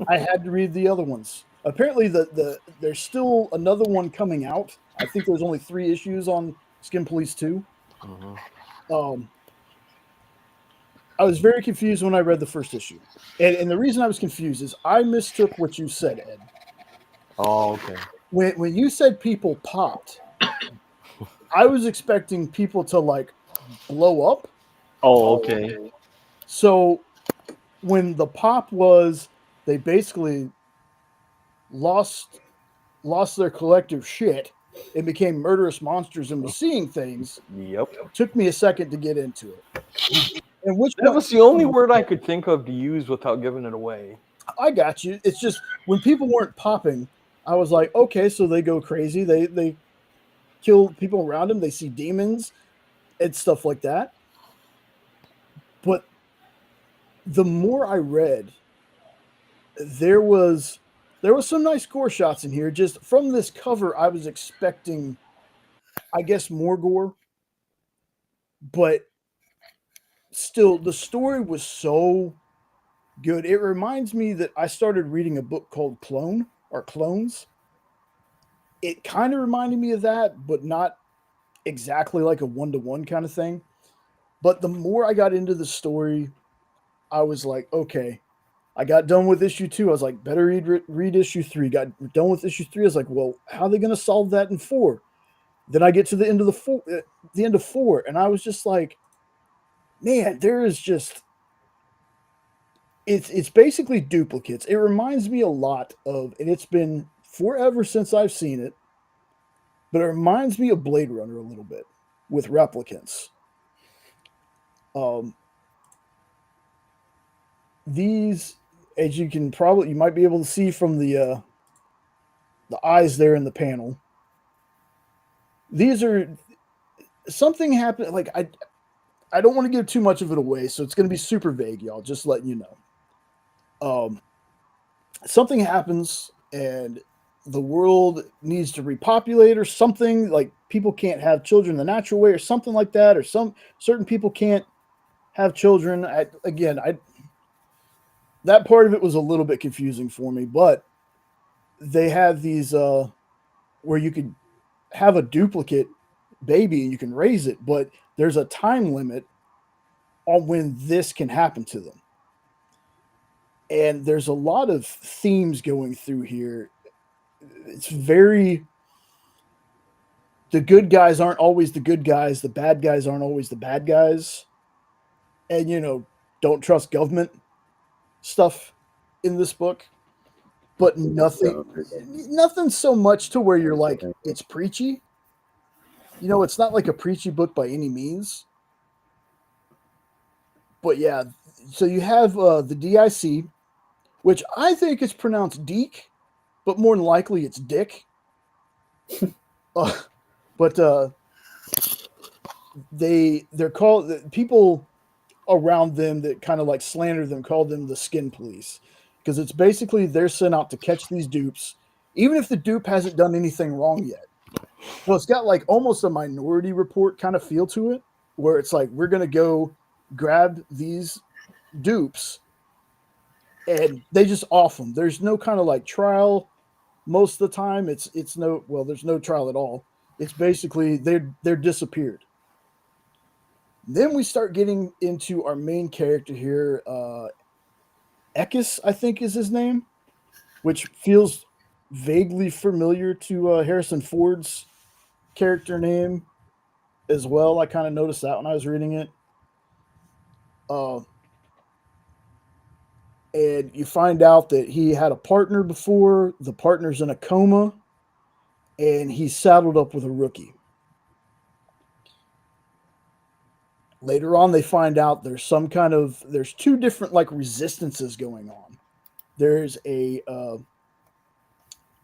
I had to read the other ones. Apparently, there's still another one coming out. I think there's only 3 issues on Skin Police 2. I was very confused when I read the first issue. And the reason I was confused is I mistook what you said, Ed. Oh, okay. When you said people popped, I was expecting people to like blow up. Oh, okay. So when the pop was, they basically lost their collective shit and became murderous monsters and was seeing things. Yep. It took me a second to get into it. And that was the only word I could think of to use without giving it away. I got you. It's just when people weren't popping, I was like, okay, so they go crazy. They kill people around them. They see demons and stuff like that. But the more I read, there was some nice gore shots in here. Just from this cover, I was expecting, I guess, more gore. But still, the story was so good. It reminds me that I started reading a book called Clones. It kind of reminded me of that, but not exactly like a 1-to-1 kind of thing. But the more I got into the story, I was like, okay. I got done with issue 2. I was like, better read issue 3. Got done with issue 3. I was like, well, how are they going to solve that in 4? Then I get to the end of 4, and I was just like, man, there is just, it's basically duplicates. It reminds me a lot of, and it's been forever since I've seen it, but it reminds me of Blade Runner a little bit with replicants. These, as you might be able to see from the eyes there in the panel. These are something happened. Like I don't want to give too much of it away, so it's going to be super vague, y'all. Just letting you know. Something happens, and the world needs to repopulate, or something. Like people can't have children the natural way, or something like that, or some certain people can't have children. That part of it was a little bit confusing for me, but they have these where you could have a duplicate baby and you can raise it, but there's a time limit on when this can happen to them. And there's a lot of themes going through here. It's very, the good guys aren't always the good guys, the bad guys aren't always the bad guys. And don't trust government stuff in this book. But nothing so much to where you're like, it's preachy. It's not like a preachy book by any means. But yeah, so you have the DIC, which I think is pronounced Deek, but more than likely it's Dick. But they're called, people around them that kind of like slander them call them the skin police, because it's basically they're sent out to catch these dupes, even if the dupe hasn't done anything wrong yet. Well, it's got like almost a Minority Report kind of feel to it, where it's like, we're going to go grab these dupes and they just off them. There's no kind of like trial. Most of the time there's no trial at all. It's basically they're disappeared. Then we start getting into our main character here. Ekis, I think is his name, which feels vaguely familiar to Harrison Ford's character name as well. I kind of noticed that when I was reading it. And you find out that he had a partner before. The partner's in a coma, and he's saddled up with a rookie. Later on, they find out there's two different like resistances going on. There's a,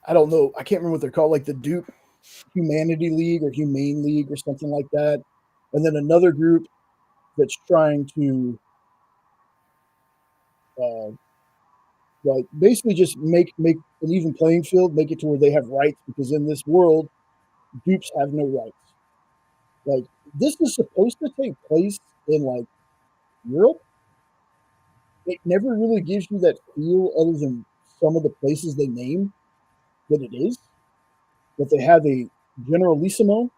I don't know, I can't remember what they're called, like the Dupe Humanity League or Humane League or something like that. And then another group that's trying to, like basically just make an even playing field, make it to where they have rights, because in this world, dupes have no rights. Like, this is supposed to take place in like Europe. It never really gives you that feel, other than some of the places they name that it is. That they have a generalissimo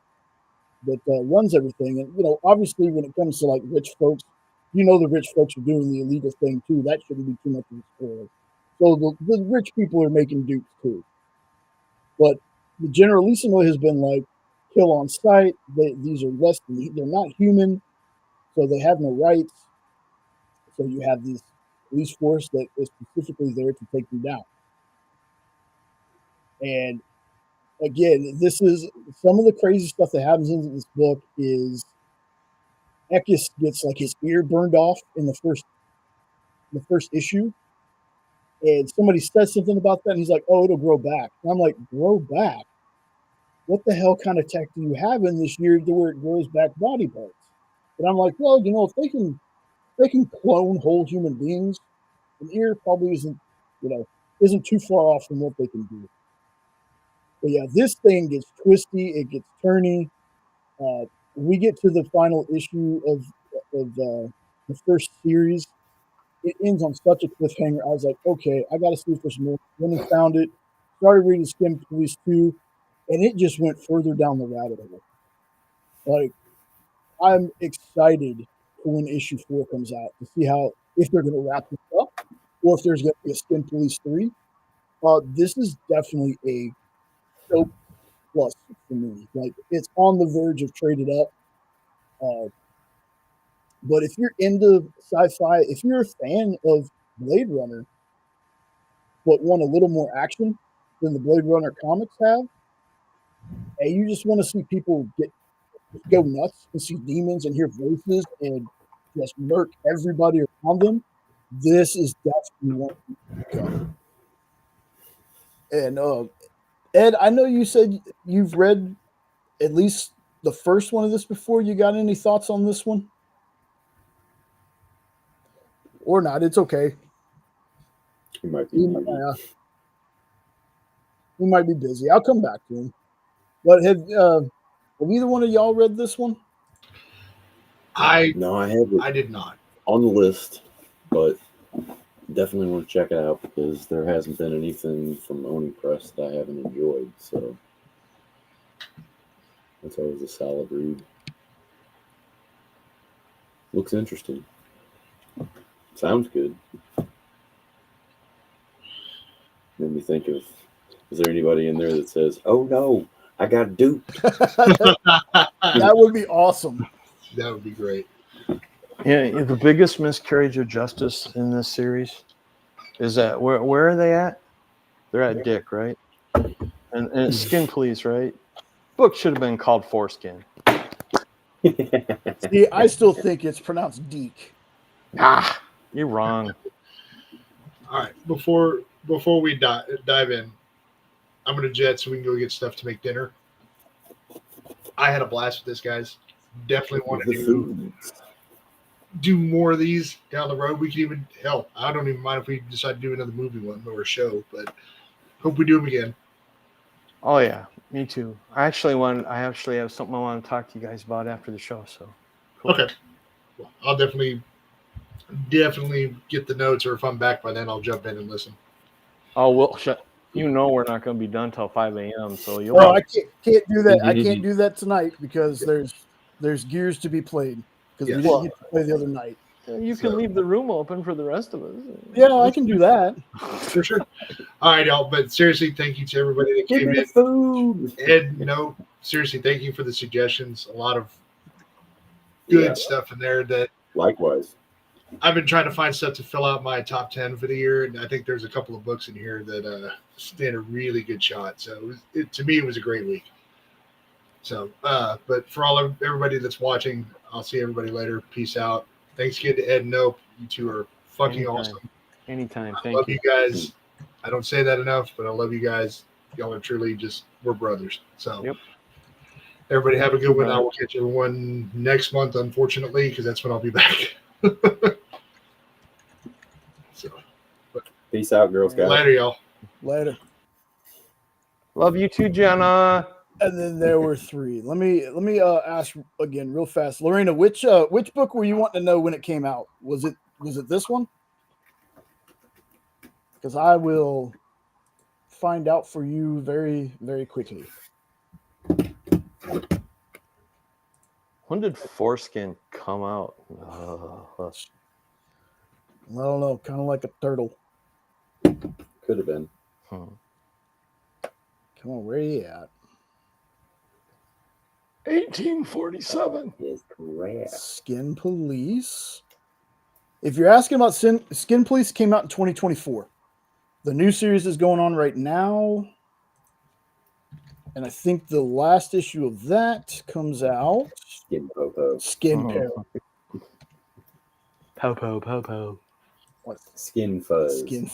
that runs everything. And obviously when it comes to like rich folks, the rich folks are doing the illegal thing too. That shouldn't be too much of a spoiler. So the rich people are making dupes too. But the generalissimo has been like, kill on sight. These are they're not human, so they have no rights. So you have this police force that is specifically there to take them down. And again, this is some of the crazy stuff that happens in this book. Is Ekis gets like his ear burned off in the first issue, and somebody says something about that, and he's like, "Oh, it'll grow back." And I'm like, "Grow back? What the hell kind of tech do you have in this year to where it grows back body parts?" And I'm like, "Well, if they can clone whole human beings, an ear probably isn't too far off from what they can do." But yeah, this thing gets twisty, it gets turny. We get to the final issue of the first series. It ends on such a cliffhanger. I was like, okay, I got to see if there's more. When I found it, started reading Skin Police 2, and it just went further down the rabbit hole. Like, I'm excited for when issue 4 comes out to see if they're going to wrap this up, or if there's going to be a Skin Police 3. This is definitely a dope plus for me. Like, it's on the verge of traded up. But if you're into sci-fi, if you're a fan of Blade Runner, but want a little more action than the Blade Runner comics have, and you just want to see people go nuts and see demons and hear voices and just murk everybody around them, this is definitely one to go. And Ed, I know you said you've read at least the first one of this before. You got any thoughts on this one? Or not? It's okay. He might be muted. He might be busy. I'll come back to him. But have either one of y'all read this one? No, I haven't. I did not. On the list, but definitely want to check it out because there hasn't been anything from Oni Press that I haven't enjoyed. So that's always a solid read. Looks interesting. Sounds good. Made me think of, is there anybody in there that says, "Oh no, I got duped"? That would be awesome. That would be great. Yeah, the biggest miscarriage of justice in this series is that where are they at? They're at Dick, right? And it's Skin Police, right? Book should have been called Foreskin. See, I still think it's pronounced Deke. Ah, you're wrong. All right, before we dive in, I'm gonna jet so we can go get stuff to make dinner. I had a blast with this, guys. Definitely want to do more of these down the road. We can even, hell, I don't even mind if we decide to do another movie one or a show, but hope we do them again. Oh yeah, me too. I actually have something I want to talk to you guys about after the show. So cool. Okay, well, I'll definitely get the notes, or if I'm back by then, I'll jump in and listen. Oh well, we're not going to be done till 5 a.m. So you'll. Well, I can't do that. I can't do that tonight because there's gears to be played because we didn't get to play the other night. You can leave the room open for the rest of us. Yeah, I can do that. For sure. All right, y'all. But seriously, thank you to everybody that came in. Food. And seriously, thank you for the suggestions. A lot of good stuff in there that. Likewise. I've been trying to find stuff to fill out my top 10 for the year, and I think there's a couple of books in here that stand a really good shot. So to me, it was a great week. So, but for everybody that's watching, I'll see everybody later. Peace out. Thanks again to Ed and Nope. You two are fucking awesome. Anytime. I love you guys. I don't say that enough, but I love you guys. Y'all are truly we're brothers. So everybody have a good one. I will catch everyone next month, unfortunately, because that's when I'll be back. So, peace out, Girl Scouts. Later, y'all. Later. Love you too, Jenna. And then there were 3. Let me ask again real fast, Lorena. Which book were you wanting to know when it came out? Was it this one? Because I will find out for you very, very quickly. When did Foreskin come out? I don't know. Kind of like a turtle. Could have been. Come on, where are you at? 1847. Is correct. Skin Police. If you're asking about Skin Police, came out in 2024. The new series is going on right now. And I think the last issue of that comes out. Skin Popo. Skin Popo. Popo. What? Skin Fuzz. Skin.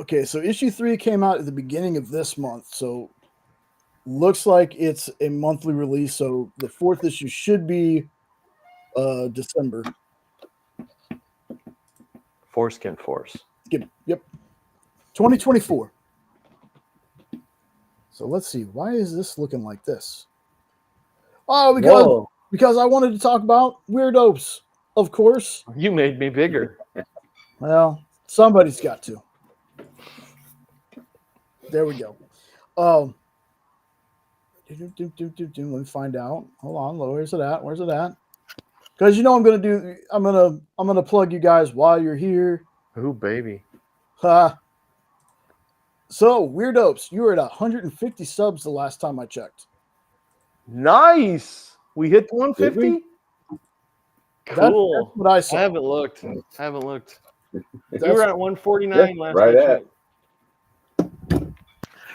Okay, so issue 3 came out at the beginning of this month. So looks like it's a monthly release. So the 4th issue should be December. Foreskin Force. Yep. 2024. So let's see. Why is this looking like this? Oh, because I wanted to talk about WeirDopes, of course. You made me bigger. Well, somebody's got to. There we go. Let me find out. Hold on. Where's it at? Because I'm gonna plug you guys while you're here. Ooh, baby. So WeirDopes, you were at 150 subs the last time I checked. Nice. We hit 150. Cool. That's what I saw. I haven't looked. We were at 149 last right I at. checked.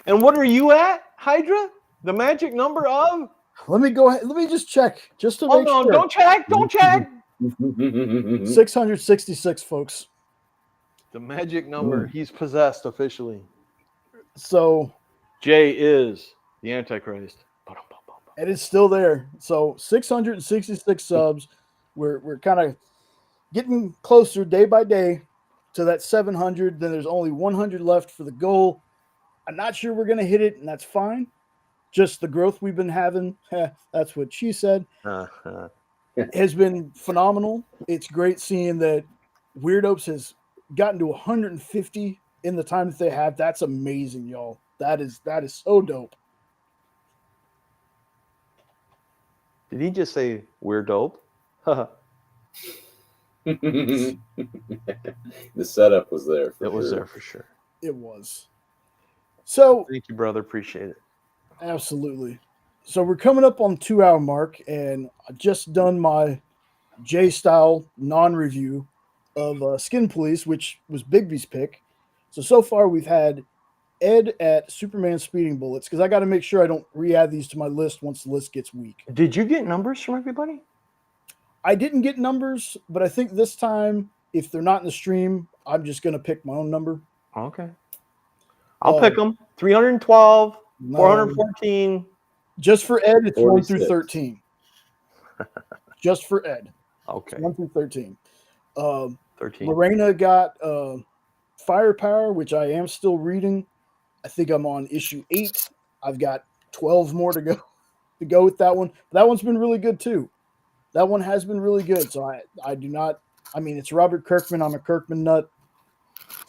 And what are you at, Hydra? The magic number of? Let me go ahead. Let me just check, just to make sure. Don't check. 666, folks. The magic number. He's possessed officially. So Jay is The Antichrist. And it's still there. So 666 subs. We're kind of getting closer day by day to that 700. Then there's only 100 left for the goal. I'm not sure we're going to hit it, and that's fine. Just the growth we've been having, that's what she said, has been phenomenal. It's great seeing that WeirDopes has gotten to 150 in the time that they have. That's amazing, y'all. That is so dope. Did he just say we're dope? The setup was there. It was there for sure. It was. So Thank you, brother. Appreciate it. absolutely. So we're coming up on 2 hour mark, and I just done my J-style non-review of Skin Police, which was Bigby's pick. So far we've had Ed at Superman Speeding Bullets, because I got to make sure I don't re-add these to my list once the list gets weak. Did you get numbers from everybody? I didn't get numbers, but I think this time, if they're not in the stream, I'm just going to pick my own number. Okay. I'll pick them. 312, No. 414. Just for Ed, it's 1 through 46. 13. Just for Ed. Okay. 1 through 13. 13. Lorena got Firepower, which I am still reading. I think I'm on issue 8. I've got 12 more to go with that one. But that one's been really good too. That one has been really good. So I do not. I mean, it's Robert Kirkman. I'm a Kirkman nut.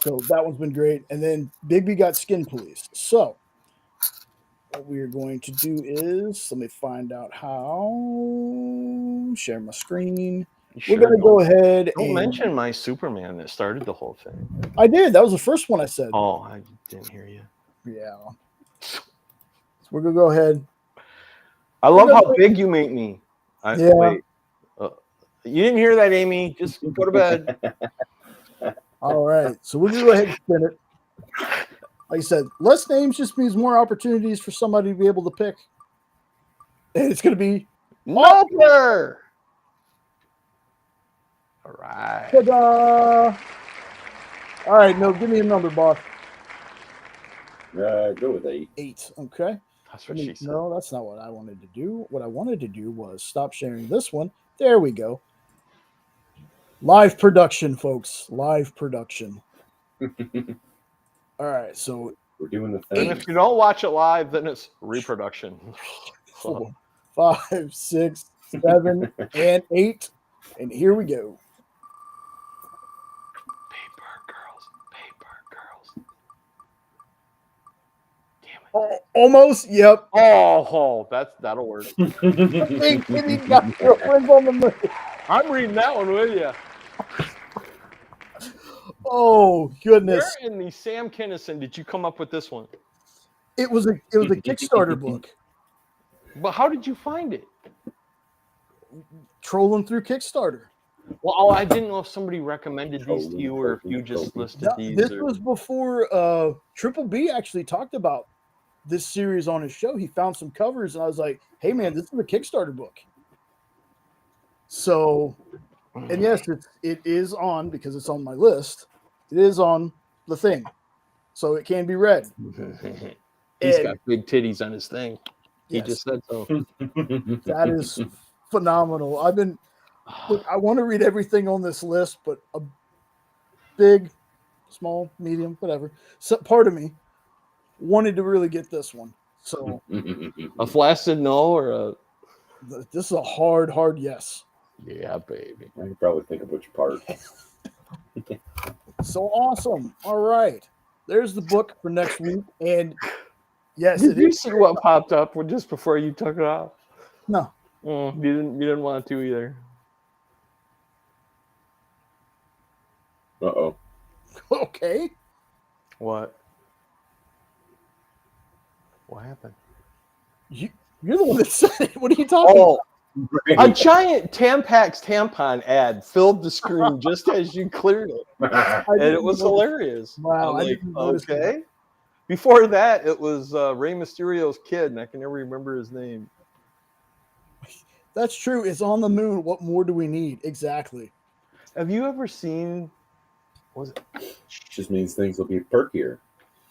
So that one's been great. And then Bigby got Skin Police. So what we are going to do is, let me find out how. Share my screen. We're going to go ahead Don't and mention my Superman that started the whole thing. I did. That was the first one I said. Oh, I didn't hear you. Yeah. So we're going to go ahead. I love how big you make me. Yeah. Wait. You didn't hear that, Amy. Just go to bed. All right. So we're going to go ahead and spin it. Like I said, less names just means more opportunities for somebody to be able to pick. And it's going to be Noper! All right. ta-da! All right. No, give me a number, boss. Go with 8. 8. Okay. That's what she said. No, that's not what I wanted to do. What I wanted to do was stop sharing this one. There we go. Live production, folks. Live production. All right. So We're doing the And thing. if you don't watch it live, then it's reproduction. 4, 5, 6, 7, and 8. And here we go. Paper girls. Damn it. Oh, almost. Yep. Oh, that'll work. Hey, Kitty got girlfriends on the move. I'm reading that one with you. Oh goodness! Where in the Sam Kinison did you come up with this one? It was a Kickstarter book. But how did you find it? Trolling through Kickstarter. Well, I didn't know if somebody recommended these to you or if you just listed these. This was before Triple B actually talked about this series on his show. He found some covers, and I was like, "Hey, man, this is a Kickstarter book." So, and yes, it is on, because it's on my list. It is on the thing, so it can be read. He's got big titties on his thing. He Yes. just said so. That is phenomenal. I want to read everything on this list, but a big, small, medium, whatever. So part of me wanted to really get this one. So A flaccid no or a this is a hard yes. yeah, baby. I could probably think of which part. So awesome. All right. There's the book for next week. And yes, Did it you is. see what popped up just before you took it off? No. You didn't want to either. Uh-oh. Okay. What? What happened? You're the one that said it. What are you talking about? A giant Tampax tampon ad filled the screen just as you cleared it. And it was hilarious. Wow, I'm I like, didn't notice that. okay. Before that, it was Rey Mysterio's kid, and I can never remember his name. That's true. It's on the moon. What more do we need? Exactly. Have you ever seen? Just means things will be perkier.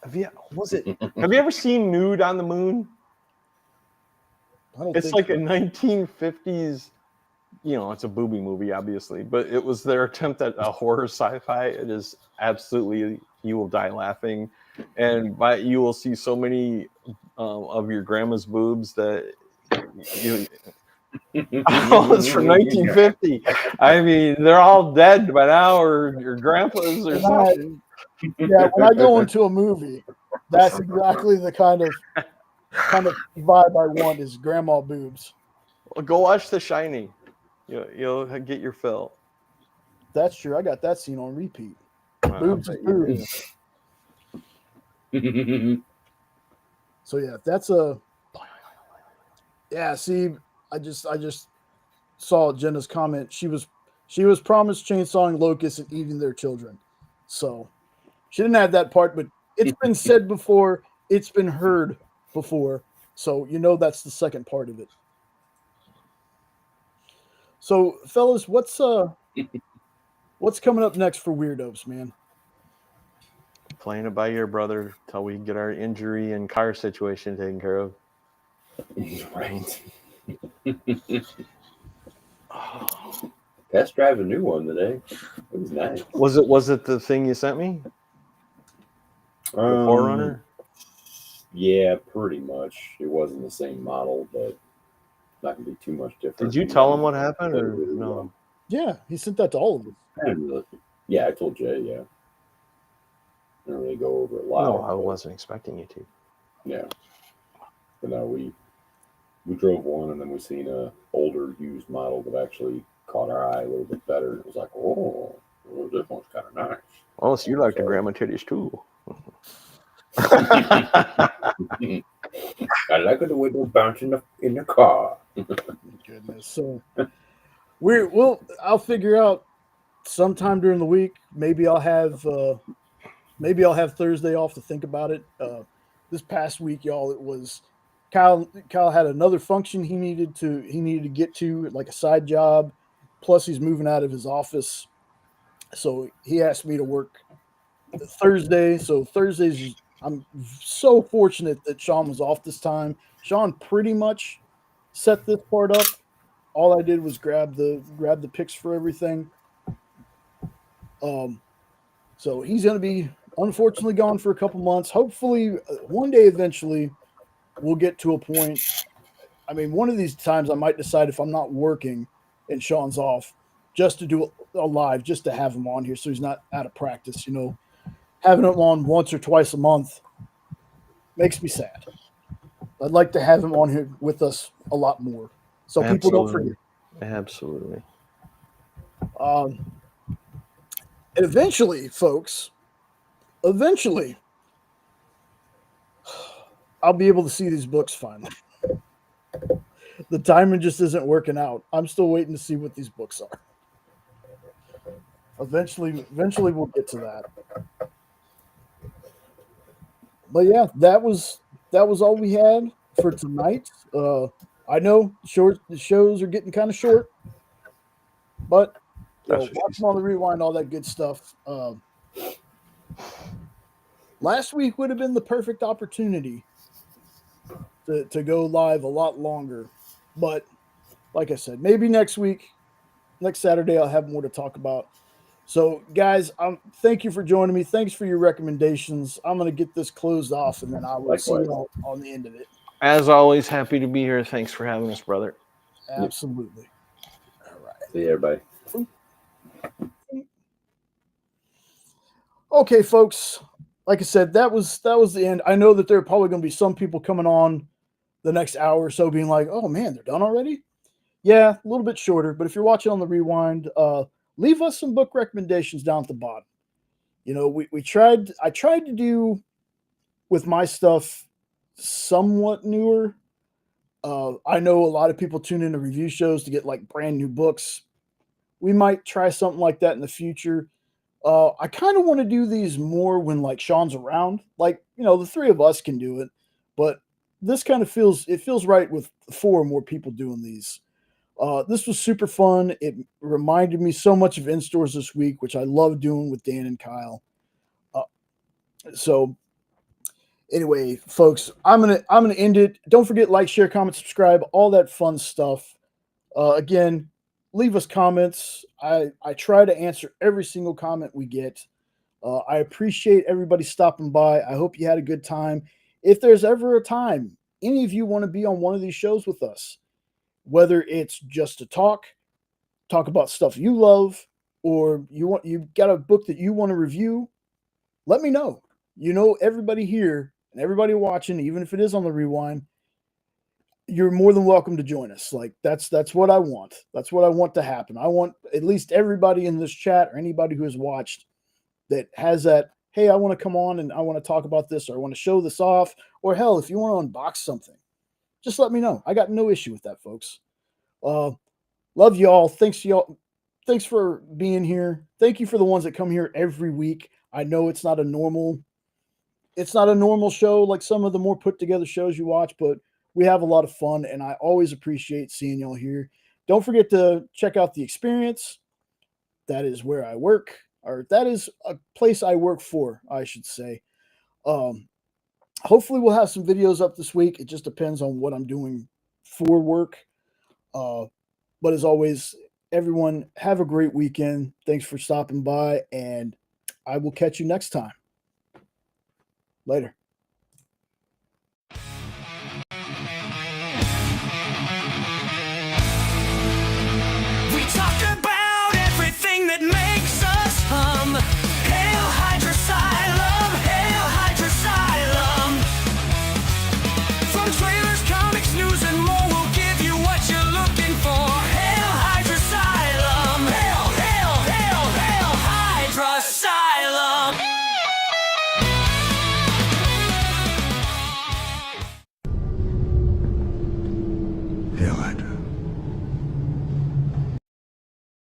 Have you ever seen Nude on the Moon? It's like a 1950s, it's a booby movie, obviously, but it was their attempt at a horror sci-fi. It is absolutely, you will die laughing, and you will see so many of your grandma's boobs that you. Oh, it's from 1950. I mean, they're all dead by now, or your grandpas or something. Yeah, when I go into a movie, that's exactly the kind of vibe I want is grandma boobs. Well, go watch The Shining. You'll get your fill. That's true. I got that scene on repeat. Wow, Boobs and boobs. So yeah, that's a. Yeah, see, I just saw Jenna's comment. She was promised chainsawing locusts and eating their children. So she didn't have that part, but it's been said before. It's been heard before. So that's the second part of it. So fellas, what's coming up next for WeirDopes, man? Playing it by ear, brother, till we get our injury and car situation taken care of. Right. Test drive a new one today. It was nice. Was it the thing you sent me? The Forerunner? Yeah, pretty much. It wasn't the same model, but not gonna be too much different. Did you tell him what happened or no? Yeah, he sent that to all of us. Yeah, I told Jay. Yeah, I didn't really go over it a lot. No, I wasn't expecting you to. Yeah, but no, we drove one, and then we seen a older used model that actually caught our eye a little bit better. It was like, oh, well, this one's kind of nice. Oh, so you like the grandma titties too? I like it the way they're bouncing in the car. Goodness. So I'll figure out sometime during the week. Maybe I'll have Thursday off to think about it. This past week, y'all, it was Kyle had another function he needed to get to, like a side job. Plus, he's moving out of his office, so he asked me to work Thursday. So Thursdays, I'm so fortunate that Sean was off this time. Sean pretty much set this part up. All I did was grab the picks for everything. So he's going to be unfortunately gone for a couple months. Hopefully, one day eventually, we'll get to a point. I mean, one of these times I might decide if I'm not working and Sean's off, just to do a live, just to have him on here so he's not out of practice. Having him on once or twice a month makes me sad. I'd like to have him on here with us a lot more, so people don't forget. Absolutely. And eventually, folks, I'll be able to see these books finally. The timing just isn't working out. I'm still waiting to see what these books are. Eventually we'll get to that. But yeah, that was all we had for tonight. I know the shows are getting kind of short, but watch them on the rewind, all that good stuff. Last week would have been the perfect opportunity to go live a lot longer. But like I said, maybe next Saturday, I'll have more to talk about. So guys, thank you for joining me. Thanks for your recommendations. I'm going to get this closed off, and then I will see you on the end of it. As always, happy to be here. Thanks for having us, brother. Absolutely. All right. See you, everybody. Okay, folks. Like I said, that was the end. I know that there are probably going to be some people coming on the next hour or so being like, oh man, they're done already? Yeah, a little bit shorter, but if you're watching on the rewind, leave us some book recommendations down at the bottom. I tried to do with my stuff somewhat newer. I know a lot of people tune into review shows to get like brand new books. We might try something like that in the future. I kind of want to do these more when like Sean's around, like, the three of us can do it, but this kind of feels right with 4 or more people doing these. This was super fun. It reminded me so much of in-stores this week, which I love doing with Dan and Kyle. So Anyway, folks, I'm gonna end it. Don't forget, like, share, comment, subscribe, all that fun stuff. Again, leave us comments. I try to answer every single comment we get. I appreciate everybody stopping by. I hope you had a good time. If there's ever a time any of you want to be on one of these shows with us, whether it's just to talk about stuff you love, or you got a book that you want to review, let me know. You know, everybody here and everybody watching, even if it is on the rewind, you're more than welcome to join us. Like that's what I want. That's what I want to happen. I want at least everybody in this chat or anybody who has watched that has that, hey, I want to come on and I want to talk about this, or I want to show this off, or hell, if you want to unbox something, just let me know. I got no issue with that, folks. Love y'all. Thanks y'all. Thanks for being here. Thank you for the ones that come here every week. I know it's not a normal show like some of the more put together shows you watch, but we have a lot of fun, and I always appreciate seeing y'all here. Don't forget to check out the experience. That is where I work, or that is a place I work for, I should say. Hopefully we'll have some videos up this week. It just depends on what I'm doing for work. But as always, everyone, have a great weekend. Thanks for stopping by, and I will catch you next time. Later.